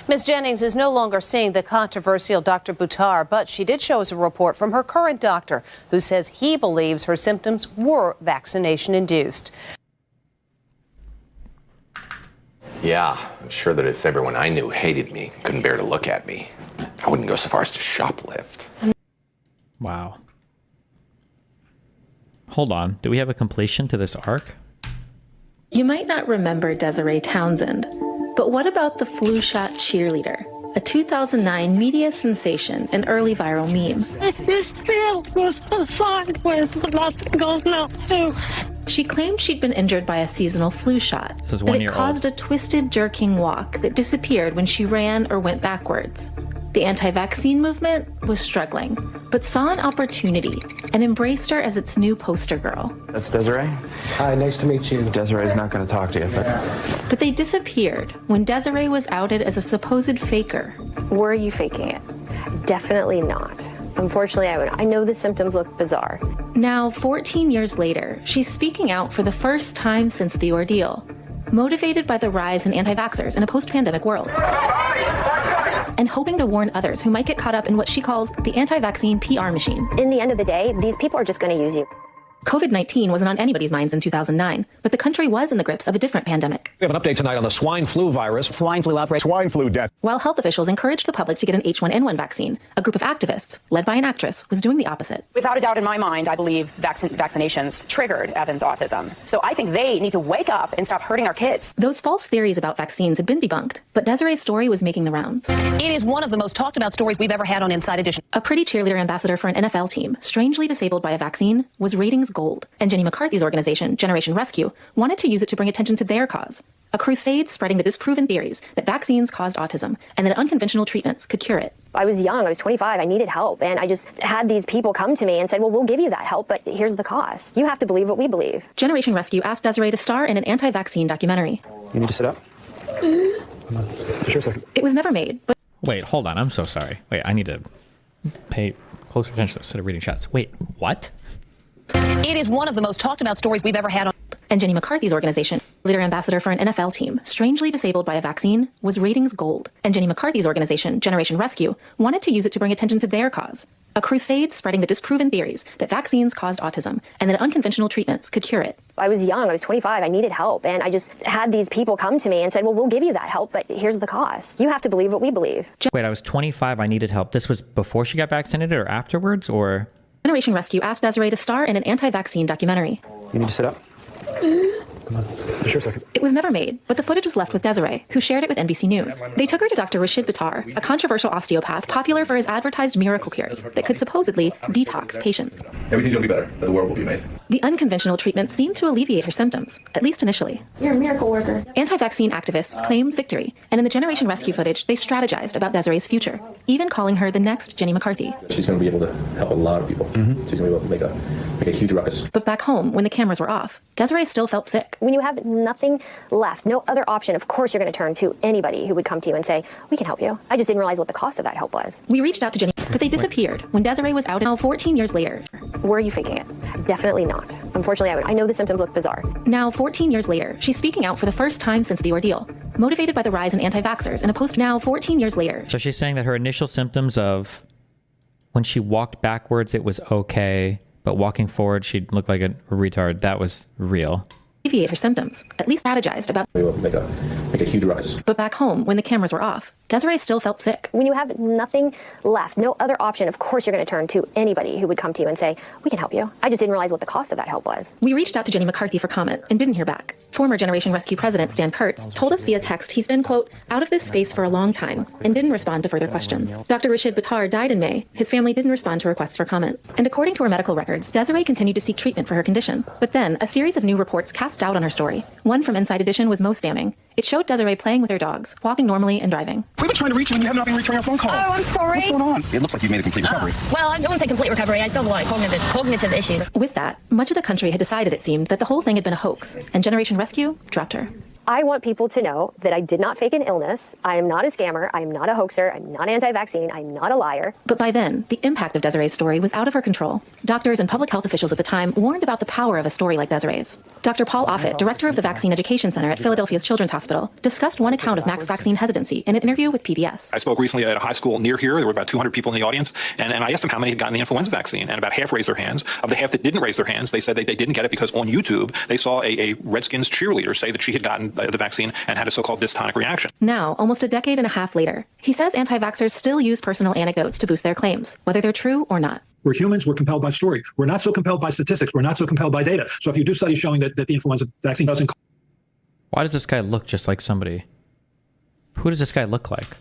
Ms. Jennings is no longer seeing the controversial Dr. Buttar, but she did show us a report from her current doctor who says he believes her symptoms were vaccination-induced. Yeah, I'm sure that if everyone I knew hated me, couldn't bear to look at me, I wouldn't go so far as to shoplift. Wow. Hold on. Do we have a completion to this arc? You might not remember Desiree Townsend, but what about the flu shot cheerleader? A 2009 media sensation and early viral meme. This field was assigned with nothing goes now too. She claimed she'd been injured by a seasonal flu shot, This is that 1 it year caused a twisted, jerking walk that disappeared when she ran or went backwards. The anti-vaccine movement was struggling, but saw an opportunity and embraced her as its new poster girl. That's Desiree. Hi, nice to meet you. Desiree's not going to talk to you. But they disappeared when Desiree was outed as a supposed faker. Were you faking it? Definitely not. Unfortunately, I know the symptoms look bizarre. Now, 14 years later, she's speaking out for the first time since the ordeal, motivated by the rise in anti-vaxxers in a post-pandemic world, and hoping to warn others who might get caught up in what she calls the anti-vaccine PR machine. In the end of the day, these people are just going to use you. COVID-19 wasn't on anybody's minds in 2009, but the country was in the grips of a different pandemic. We have an update tonight on the swine flu virus. Swine flu outbreak. Swine flu death. While health officials encouraged the public to get an H1N1 vaccine, a group of activists, led by an actress, was doing the opposite. Without a doubt in my mind, I believe vaccinations triggered Evan's autism. So I think they need to wake up and stop hurting our kids. Those false theories about vaccines had been debunked, but Desiree's story was making the rounds. It is one of the most talked about stories we've ever had on Inside Edition. A pretty cheerleader ambassador for an NFL team, strangely disabled by a vaccine, was ratings gold, and Jenny McCarthy's organization, Generation Rescue, wanted to use it to bring attention to their cause. A crusade spreading the disproven theories that vaccines caused autism and that unconventional treatments could cure it. I was young, I was 25, I needed help, and I just had these people come to me and said, well, we'll give you that help, but here's the cost. You have to believe what we believe. Generation Rescue asked Desiree to star in an anti-vaccine documentary. You need to sit up? Come on. Sure, second. It was never made, but... Wait, hold on. I'm so sorry. Wait, I need to pay closer attention instead of reading chats. Wait, what? It is one of the most talked about stories we've ever had on... And Jenny McCarthy's organization, leader ambassador for an NFL team, strangely disabled by a vaccine, was ratings gold. And Jenny McCarthy's organization, Generation Rescue, wanted to use it to bring attention to their cause. A crusade spreading the disproven theories that vaccines caused autism and that unconventional treatments could cure it. I was young, I was 25, I needed help, and I just had these people come to me and said, well, we'll give you that help, but here's the cost. You have to believe what we believe. Wait, I was 25, I needed help. This was before she got vaccinated or afterwards, or? Generation Rescue asked Desiree to star in an anti-vaccine documentary. You need to sit up. Come on. Sure, second. It was never made, but the footage was left with Desiree, who shared it with NBC News. They took her to Dr. Rashid Buttar, a controversial osteopath popular for his advertised miracle cures that could supposedly detox patients. Everything's gonna be better. The world will be amazing. The unconventional treatment seemed to alleviate her symptoms, at least initially. You're a miracle worker. Anti-vaccine activists claimed victory, and in the Generation Rescue footage, they strategized about Desiree's future, even calling her the next Jenny McCarthy. She's gonna be able to help a lot of people. She's gonna be able to make a huge ruckus. But back home, when the cameras were off, Desiree still felt sick. When you have nothing left, no other option, of course you're going to turn to anybody who would come to you and say, we can help you. I just didn't realize what the cost of that help was. We reached out to Jenny, but they disappeared when Desiree was out now 14 years later. Were you faking it? Definitely not. Unfortunately, I know the symptoms look bizarre. Now, 14 years later, she's speaking out for the first time since the ordeal, motivated by the rise in anti-vaxxers in a post now 14 years later. So she's saying that her initial symptoms of when she walked backwards, it was okay, but walking forward, she'd look like a retard. That was real. Alleviate her symptoms, at least strategized about. We will make a huge ruckus. But back home, when the cameras were off, Desiree still felt sick. When you have nothing left, no other option, of course you're going to turn to anybody who would come to you and say, we can help you. I just didn't realize what the cost of that help was. We reached out to Jenny McCarthy for comment and didn't hear back. Former Generation Rescue president Stan Kurtz told us via text he's been, quote, out of this space for a long time and didn't respond to further questions. Dr. Rashid Buttar died in May. His family didn't respond to requests for comment. And according to her medical records, Desiree continued to seek treatment for her condition. But then a series of new reports cast doubt on her story. One from Inside Edition was most damning. It showed Desiree playing with her dogs, walking normally and driving. We've been trying to reach you and you have not been returning our phone calls. Oh, I'm sorry. What's going on? It looks like you've made a complete recovery. Well, I wouldn't say complete recovery. I still have a lot of cognitive issues. With that, much of the country had decided, it seemed, that the whole thing had been a hoax, and Generation Rescue dropped her. I want people to know that I did not fake an illness. I am not a scammer. I am not a hoaxer. I'm not anti-vaccine. I'm not a liar. But by then, the impact of Desiree's story was out of her control. Doctors and public health officials at the time warned about the power of a story like Desiree's. Dr. Paul Offit, director of the Vaccine Education Center at Philadelphia's Children's Hospital, discussed one account of Mac's vaccine hesitancy in an interview with PBS. I spoke recently at a high school near here. There were about 200 people in the audience, and I asked them how many had gotten the influenza vaccine, and about half raised their hands. Of the half that didn't raise their hands, they said they didn't get it because on YouTube, they saw a Redskins cheerleader say that she had gotten the vaccine and had a so-called dystonic reaction. Now, almost a decade and a half later, he says anti-vaxxers still use personal anecdotes to boost their claims, whether they're true or not. We're humans, we're compelled by story. We're not so compelled by statistics. We're not so compelled by data. So if you do studies showing that the influenza vaccine doesn't... Why does this guy look just like somebody? Who does this guy look like?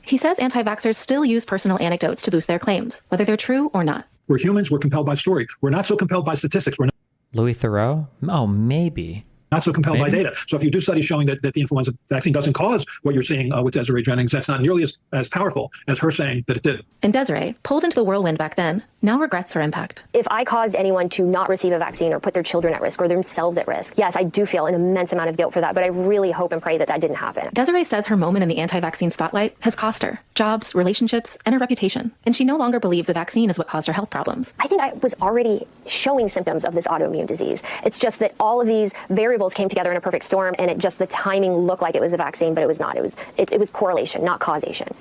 He says anti-vaxxers still use personal anecdotes to boost their claims, whether they're true or not. We're humans, we're compelled by story. We're not so compelled by statistics. We're not... Louis Theroux? Oh, maybe. Not so compelled by data. So if you do studies showing that the influenza vaccine doesn't cause what you're seeing with Desiree Jennings, that's not nearly as powerful as her saying that it did. And Desiree, pulled into the whirlwind back then, now regrets her impact. If I caused anyone to not receive a vaccine or put their children at risk or themselves at risk, yes, I do feel an immense amount of guilt for that, but I really hope and pray that that didn't happen. Desiree says her moment in the anti-vaccine spotlight has cost her jobs, relationships, and her reputation, and she no longer believes a vaccine is what caused her health problems. I think I was already showing symptoms of this autoimmune disease. It's just that all of these variables came together in a perfect storm, and the timing looked like it was a vaccine, but it was not. It was correlation, not causation.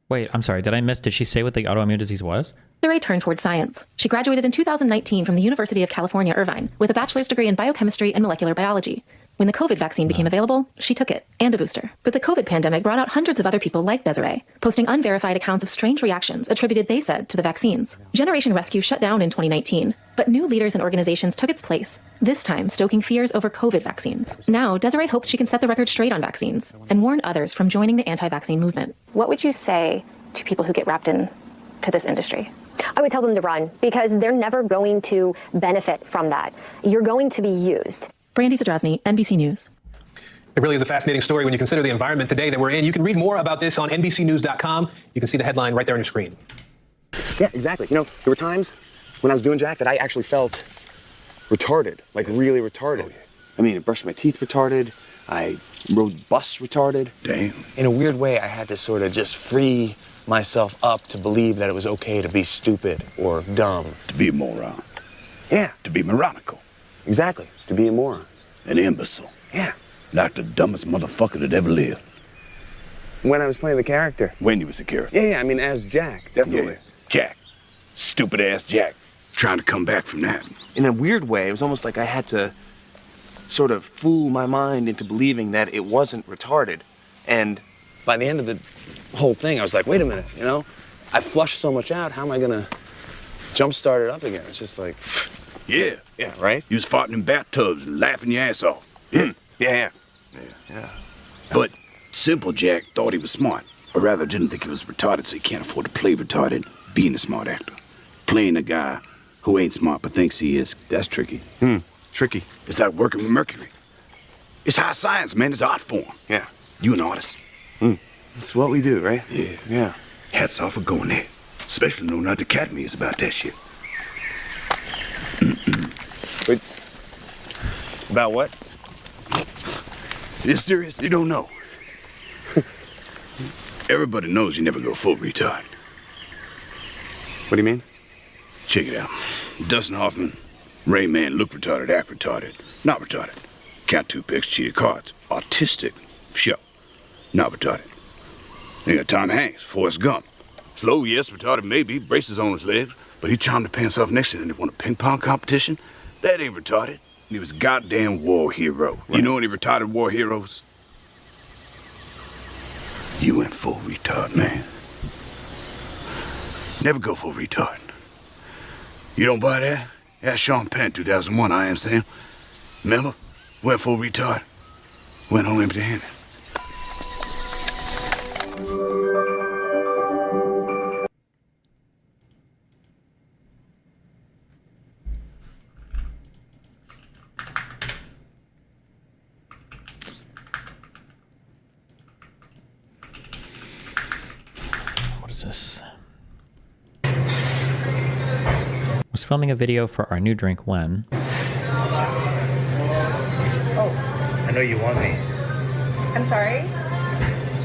Wait, I'm sorry. Did she say what the autoimmune disease was? Desiree turned towards science. She graduated in 2019 from the University of California, Irvine, with a bachelor's degree in biochemistry and molecular biology. When the COVID vaccine became available, she took it, and a booster. But the COVID pandemic brought out hundreds of other people like Desiree, posting unverified accounts of strange reactions attributed, they said, to the vaccines. Generation Rescue shut down in 2019, but new leaders and organizations took its place, this time stoking fears over COVID vaccines. Now, Desiree hopes she can set the record straight on vaccines and warn others from joining the anti-vaccine movement. What would you say to people who get wrapped into this industry? I would tell them to run, because they're never going to benefit from that. You're going to be used. Brandy Zadrozny, NBC News. It really is a fascinating story when you consider the environment today that we're in. You can read more about this on NBCnews.com. You can see the headline right there on your screen. Yeah, exactly. You know, there were times when I was doing Jack that I actually felt retarded, like really retarded. I mean, I brushed my teeth retarded. I rode bus retarded. Damn. In a weird way, I had to sort of just free myself up to believe that it was okay to be stupid or dumb. To be a moron. Yeah. To be moronical. Exactly. To be a moron. An imbecile. Yeah. Like the dumbest motherfucker that ever lived. When I was playing the character. When you was a character. Yeah, I mean, as Jack, definitely. Yeah. Jack. Stupid ass Jack. Trying to come back from that. In a weird way, it was almost like I had to sort of fool my mind into believing that it wasn't retarded. And by the end of the whole thing, I was like, wait a minute, you know? I flushed so much out, how am I gonna jumpstart it up again? It's just like... Yeah. Yeah, right? You was farting in bathtubs and laughing your ass off. Yeah. Yeah. But Simple Jack thought he was smart. Or rather, didn't think he was retarded, so he can't afford to play retarded, being a smart actor. Playing a guy who ain't smart but thinks he is, that's tricky. Tricky. It's like working with mercury. It's high science, man. It's art form. Yeah. You an artist. That's what we do, right? Yeah. Yeah. Hats off for going there. Especially knowing how the Academy is about that shit. Wait. About what? You serious? You don't know? Everybody knows you never go full retard. What do you mean? Check it out. Dustin Hoffman, Rain Man, look retarded, act retarded. Not retarded. Count two picks, cheated cards. Autistic. Show. Not retarded. Then got Tom Hanks, Forrest Gump. Slow, yes, retarded maybe, braces on his legs, but he charmed the pants off next to him and he won a ping pong competition. That ain't retarded. He was a goddamn war hero. Right. You know any retarded war heroes? You went full retard, man. Never go full retard. You don't buy that? Ask Sean Penn, 2001, I Am Sam. Remember? Went full retard. Went home empty-handed. What is this? Was filming a video for our new drink when... I know you want me. I'm sorry?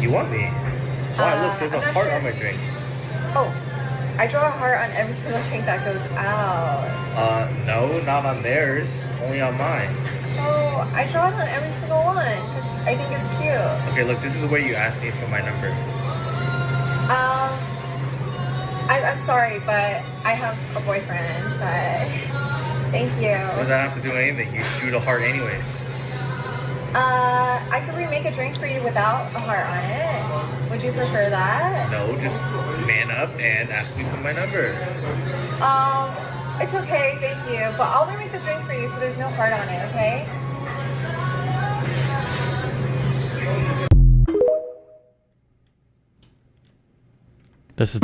You want me? Why? Look, there's a heart on my drink. Oh, I draw a heart on every single drink that goes out. No, not on theirs. Only on mine. Oh, I draw it on every single one because I think it's cute. Okay, look, this is where you asked me for my number. I'm sorry, but I have a boyfriend, but thank you. What does that have to do with anything? You drew the heart anyways. I could remake a drink for you without a heart on it. Would you prefer that? No, just man up and ask me for my number. It's okay, thank you. But I'll remake the drink for you so there's no heart on it, okay? This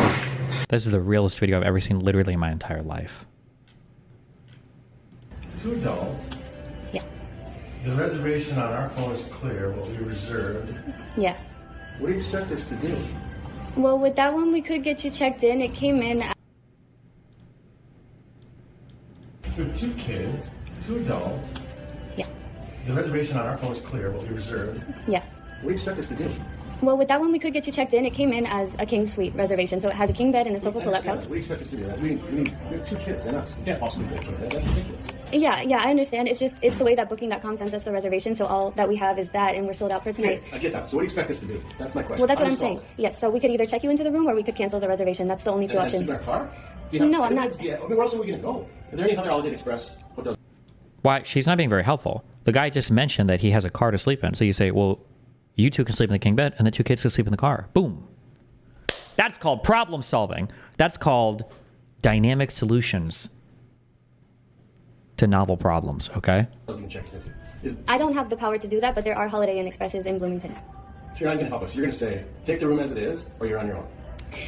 is the realest video I've ever seen literally in my entire life. 2 adults. Yeah. The reservation on our phone is clear, what we reserved. Yeah. What do you expect us to do? Well, with that one, we could get you checked in. It came in. With 2 kids, 2 adults. Yeah. The reservation on our phone is clear, what we reserved. Yeah. What do you expect us to do? Well, with that one, we could get you checked in. It came in as a king suite reservation, so it has a king bed and a sofa pull-out couch. What do you expect us to do? We have 2 kids and us. We can't all sleep there. That's ridiculous. Yeah, I understand. It's the way that Booking.com sent us the reservation, so all that we have is that, and we're sold out for tonight. Yeah, I get that. So what do you expect us to do? That's my question. Well, that's what I'm saying. Yes, so we could either check you into the room or we could cancel the reservation. That's the only 2 options. In our car? No, I'm not. Yeah, I mean, where else are we going to go? Are there any other Holiday Inn Express? Why? She's not being very helpful. The guy just mentioned that he has a car to sleep in. So you say, well, you 2 can sleep in the king bed and the 2 kids can sleep in the car. Boom. That's called problem solving. That's called dynamic solutions to novel problems, okay? I don't have the power to do that, but there are Holiday Inn Expresses in Bloomington. So you're not going to help us. You're going to say, take the room as it is, or you're on your own.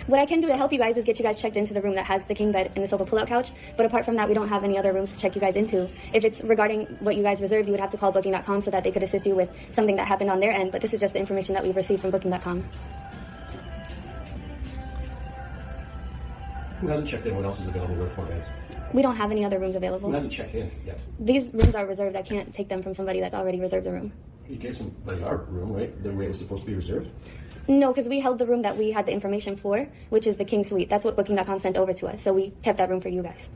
What I can do to help you guys is get you guys checked into the room that has the king bed and the sofa pull-out couch. But apart from that, we don't have any other rooms to check you guys into. If it's regarding what you guys reserved, you would have to call Booking.com so that they could assist you with something that happened on their end. But this is just the information that we've received from Booking.com. Who hasn't checked in? What else is available? Where for beds? We don't have any other rooms available. Who hasn't checked in yet? These rooms are reserved. I can't take them from somebody that's already reserved a room. You gave somebody our room, right? The way it was supposed to be reserved? No, because we held the room that we had the information for, which is the king suite. That's what Booking.com sent over to us. So we kept that room for you guys.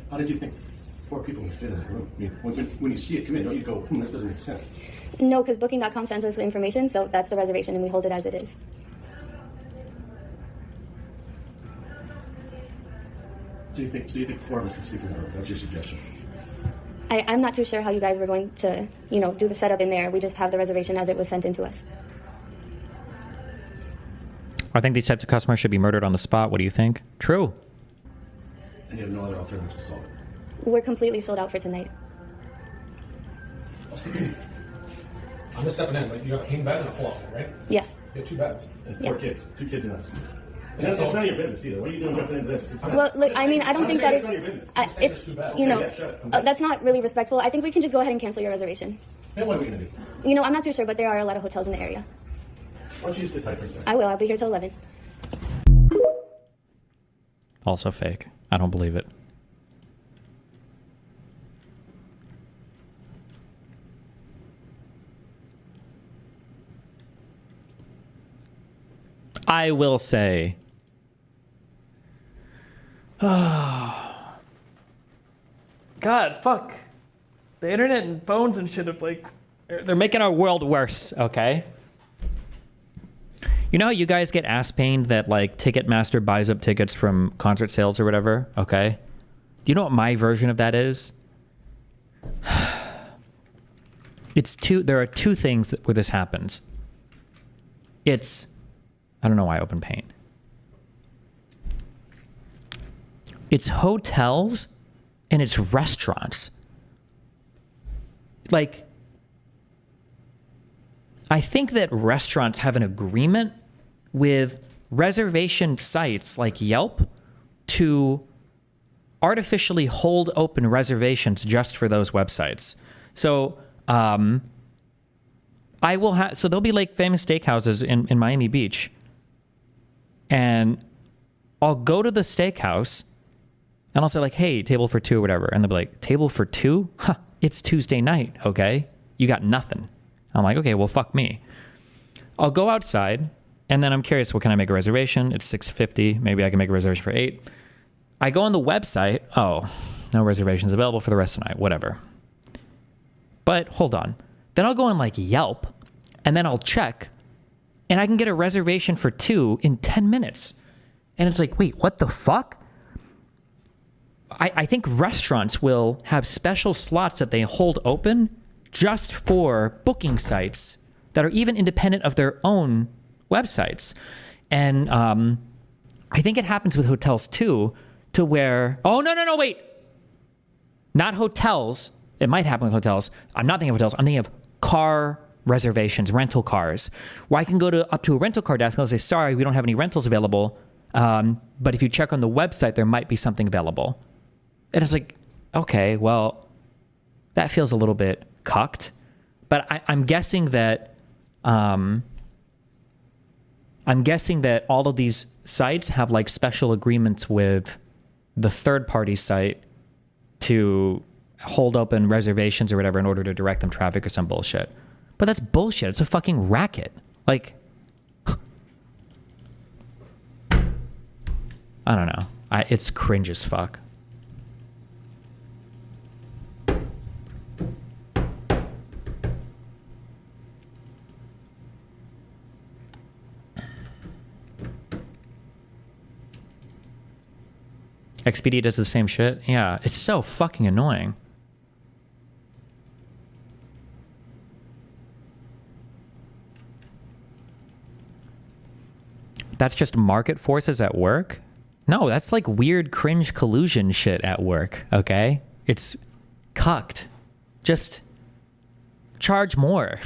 How did you think 4 people can fit in the room. I mean, when you see it come in, don't you go, this doesn't make sense? No, because booking.com sends us the information, so that's the reservation, and we hold it as it is. So you think 4 of us can sleep in the room? That's your suggestion? I'm not too sure how you guys were going to, do the setup in there. We just have the reservation as it was sent in to us. I think these types of customers should be murdered on the spot. What do you think? True. And you have no other alternative to solve it? We're completely sold out for tonight. I'm just stepping in, but you got a king bed and a full bed, right? Yeah. You have 2 beds and 4 kids. 2 kids and us. And it's none of your business either. What are you doing jumping into this? Well, look, I mean, I don't think that it's that's not really respectful. I think we can just go ahead and cancel your reservation. Then what are we going to do? I'm not too sure, but there are a lot of hotels in the area. Why don't you just sit tight for a second? I will. I'll be here till 11. Also fake. I don't believe it. I will say, God, fuck. The internet and phones and shit have they're making our world worse, okay? You know how you guys get ass pained that Ticketmaster buys up tickets from concert sales or whatever, okay? Do you know what my version of that is? There are 2 things where this happens. I don't know why I opened Paint. It's hotels and it's restaurants. I think that restaurants have an agreement with reservation sites like Yelp to artificially hold open reservations just for those websites. So, so there'll be famous steakhouses in Miami Beach. And I'll go to the steakhouse and I'll say hey, table for 2 or whatever. And they'll be like, table for 2? Huh, it's Tuesday night, okay? You got nothing. I'm like, okay, well, fuck me. I'll go outside and then I'm curious, can I make a reservation? It's $6.50. Maybe I can make a reservation for $8. I go on the website. Oh, no reservations available for the rest of the night. Whatever. But hold on. Then I'll go on Yelp and then I'll check. And I can get a reservation for 2 in 10 minutes. And it's wait, what the fuck? I think restaurants will have special slots that they hold open just for booking sites that are even independent of their own websites. And I think it happens with hotels too, to where, oh, no, wait. Not hotels. It might happen with hotels. I'm not thinking of hotels. I'm thinking of car reservations, rental cars, where I can go up to a rental car desk and I'll say, sorry, we don't have any rentals available. But if you check on the website, there might be something available. And it's okay, well, that feels a little bit cucked. But I'm guessing that all of these sites have special agreements with the third-party site to hold open reservations or whatever in order to direct them traffic or some bullshit. But that's bullshit. It's a fucking racket. I don't know. It's cringe as fuck. Expedia does the same shit. Yeah, it's so fucking annoying. That's just market forces at work? No, that's weird cringe collusion shit at work, okay? It's cucked. Just charge more.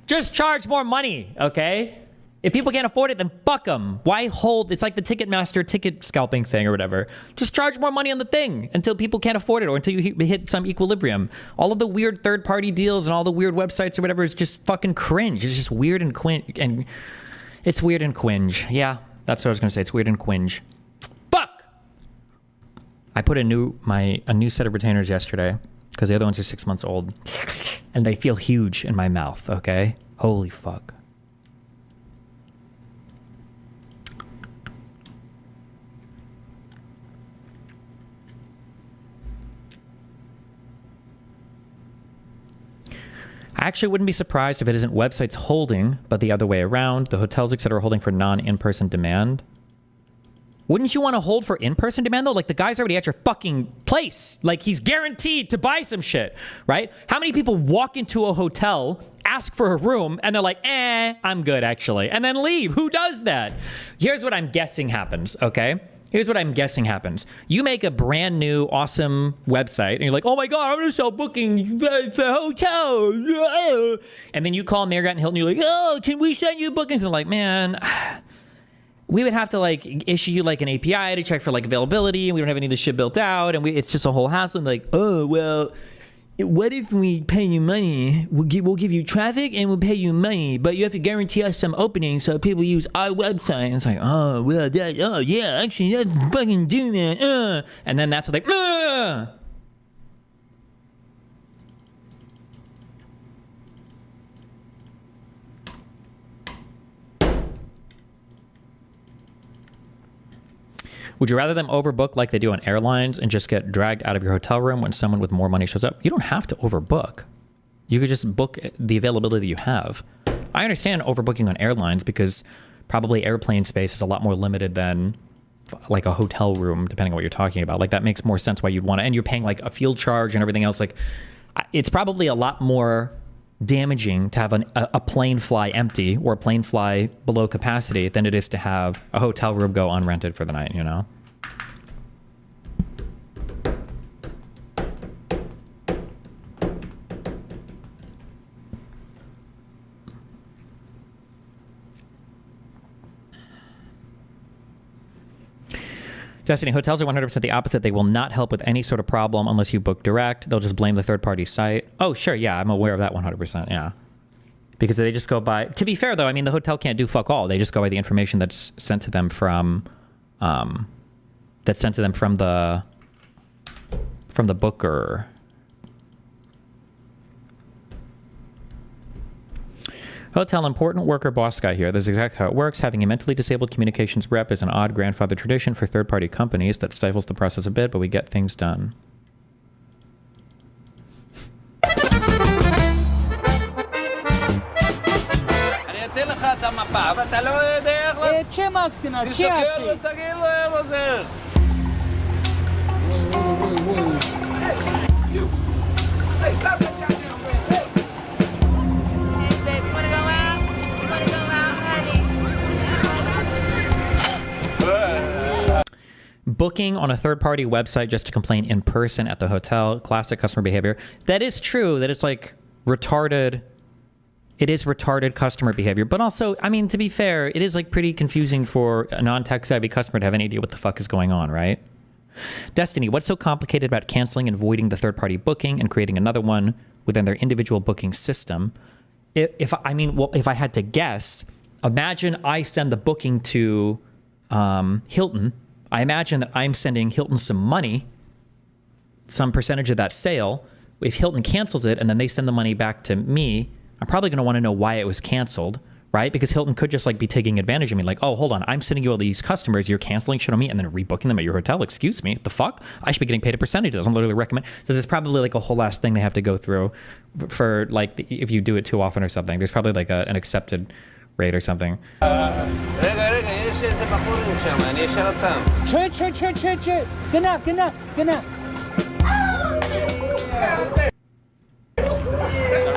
Just charge more money, okay? If people can't afford it, then fuck them. Why hold? It's like the Ticketmaster ticket scalping thing or whatever. Just charge more money on the thing until people can't afford it or until you hit some equilibrium. All of the weird third-party deals and all the weird websites or whatever is just fucking cringe. It's just weird and it's weird and cringe. Yeah, that's what I was gonna say. It's weird and cringe. Fuck! I put a new set of retainers yesterday because the other ones are 6 months old, and they feel huge in my mouth. Okay, holy fuck. I actually wouldn't be surprised if it isn't websites holding, but the other way around. The hotels, etc., are holding for non-in-person demand. Wouldn't you want to hold for in-person demand, though? Like, the guy's already at your fucking place. Like, he's guaranteed to buy some shit, right? How many people walk into a hotel, ask for a room, and they're like, I'm good, actually, and then leave? Who does that? Here's what I'm guessing happens, okay? Here's what I'm guessing happens. You make a brand new, awesome website, and you're like, oh my God, I'm gonna sell bookings for hotel. And then you call Marriott and Hilton, you're like, oh, can we send you bookings? And they're like, man, we would have to like issue you like an API to check for like availability, and we don't have any of this shit built out, and it's just a whole hassle. And like, oh, well, what if we pay you money? We'll give you traffic and we'll pay you money, but you have to guarantee us some openings so people use our website. And it's like, oh, well, oh yeah, actually, let's fucking do that. And then that's like, Would you rather them overbook like they do on airlines and just get dragged out of your hotel room when someone with more money shows up? You don't have to overbook. You could just book the availability that you have. I understand overbooking on airlines because probably airplane space is a lot more limited than like a hotel room, depending on what you're talking about. Like, that makes more sense why you'd want to, and you're paying like a field charge and everything else. Like, it's probably a lot more damaging to have a plane fly empty or a plane fly below capacity than it is to have a hotel room go unrented for the night, you know? Destiny, hotels are 100% the opposite. They will not help with any sort of problem unless you book direct. They'll just blame the third-party site. Oh, sure, yeah, I'm aware of that 100%, yeah. Because they just go by... To be fair, though, I mean, the hotel can't do fuck all. They just go by the information that's sent to them from... that's sent to them from the booker. Hotel important worker boss guy here. This is exactly how it works. Having a mentally disabled communications rep is an odd grandfather tradition for third-party companies that stifles the process a bit, but we get things done. Booking on a third-party website just to complain in person at the hotel, classic customer behavior. That is true, that it's like retarded. It is retarded customer behavior, but also, I mean, to be fair, it is like pretty confusing for a non-tech savvy customer to have any idea what the fuck is going on, right? Destiny, what's so complicated about canceling and voiding the third-party booking and creating another one within their individual booking system? If I had to guess, imagine I send the booking to Hilton. I imagine that I'm sending Hilton some money, some percentage of that sale. If Hilton cancels it and then they send the money back to me, I'm probably going to want to know why it was canceled, right? Because Hilton could just like be taking advantage of me. Like, oh, hold on, I'm sending you all these customers, you're canceling shit on me and then rebooking them at your hotel. Excuse me, the fuck? I should be getting paid a percentage of this. I'm literally recommend. So there's probably like a whole last thing they have to go through for like if you do it too often or something. There's probably like an accepted rate or something.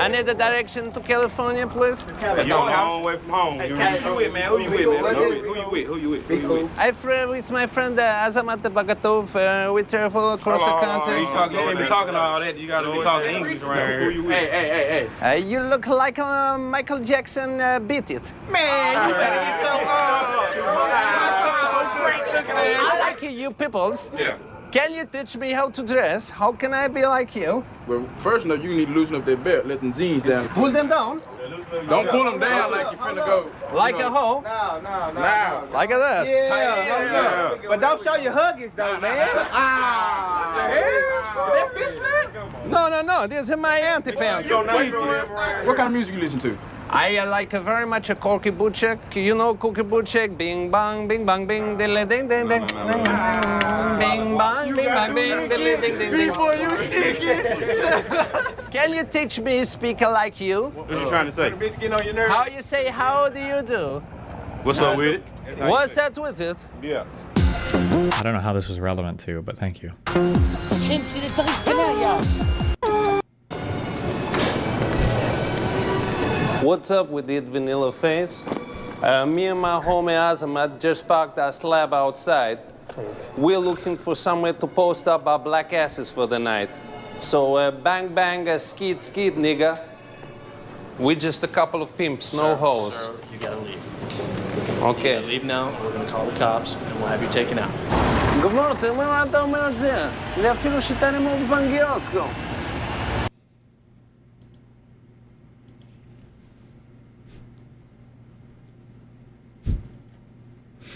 I need the direction to California, please. You're a long way from home. Who you with, man? Who you with? I'm with my friend Azamat Bagatov. We travel across the country. You can't be talking all that. You got to be talking English around here. Who you with? Hey. You look like Michael Jackson. Beat it. Man, you better get your I like you peoples. Yeah. Can you teach me how to dress? How can I be like you? Well, first, you need to loosen up that belt. Let them jeans down. Pull them down? Don't pull them down like you're finna go. Like a hoe? No. Like that? Yeah. But don't show your huggies though, man. That fish, man? No. These are my anti-pants. What kind of music you listen to? I like very much a Corky Butchek. You know Corky Butchek? Bing bang, bing bang, bing, diddly ding ding ding. Bing bang, bing bang, bing, diddly ding ding ding. Boy, you sticky. Can you teach me speaker like you? What you trying to say? How you say, how do you do? What's up with it? What's that with it? Yeah. I don't know how this was relevant to, but thank you. What's up with it, vanilla face? Me and my homie Azamat just parked our slab outside. We're looking for somewhere to post up our black asses for the night. So bang bang, skeet skeet, nigga. We're just a couple of pimps, no hoes. Sir, you gotta leave. Okay. You gotta leave now, we're gonna call the cops, and we'll have you taken out. גמור, תראה מה אתה אומר את זה? זה אפילו שיטה לימוד בנגיוסקו.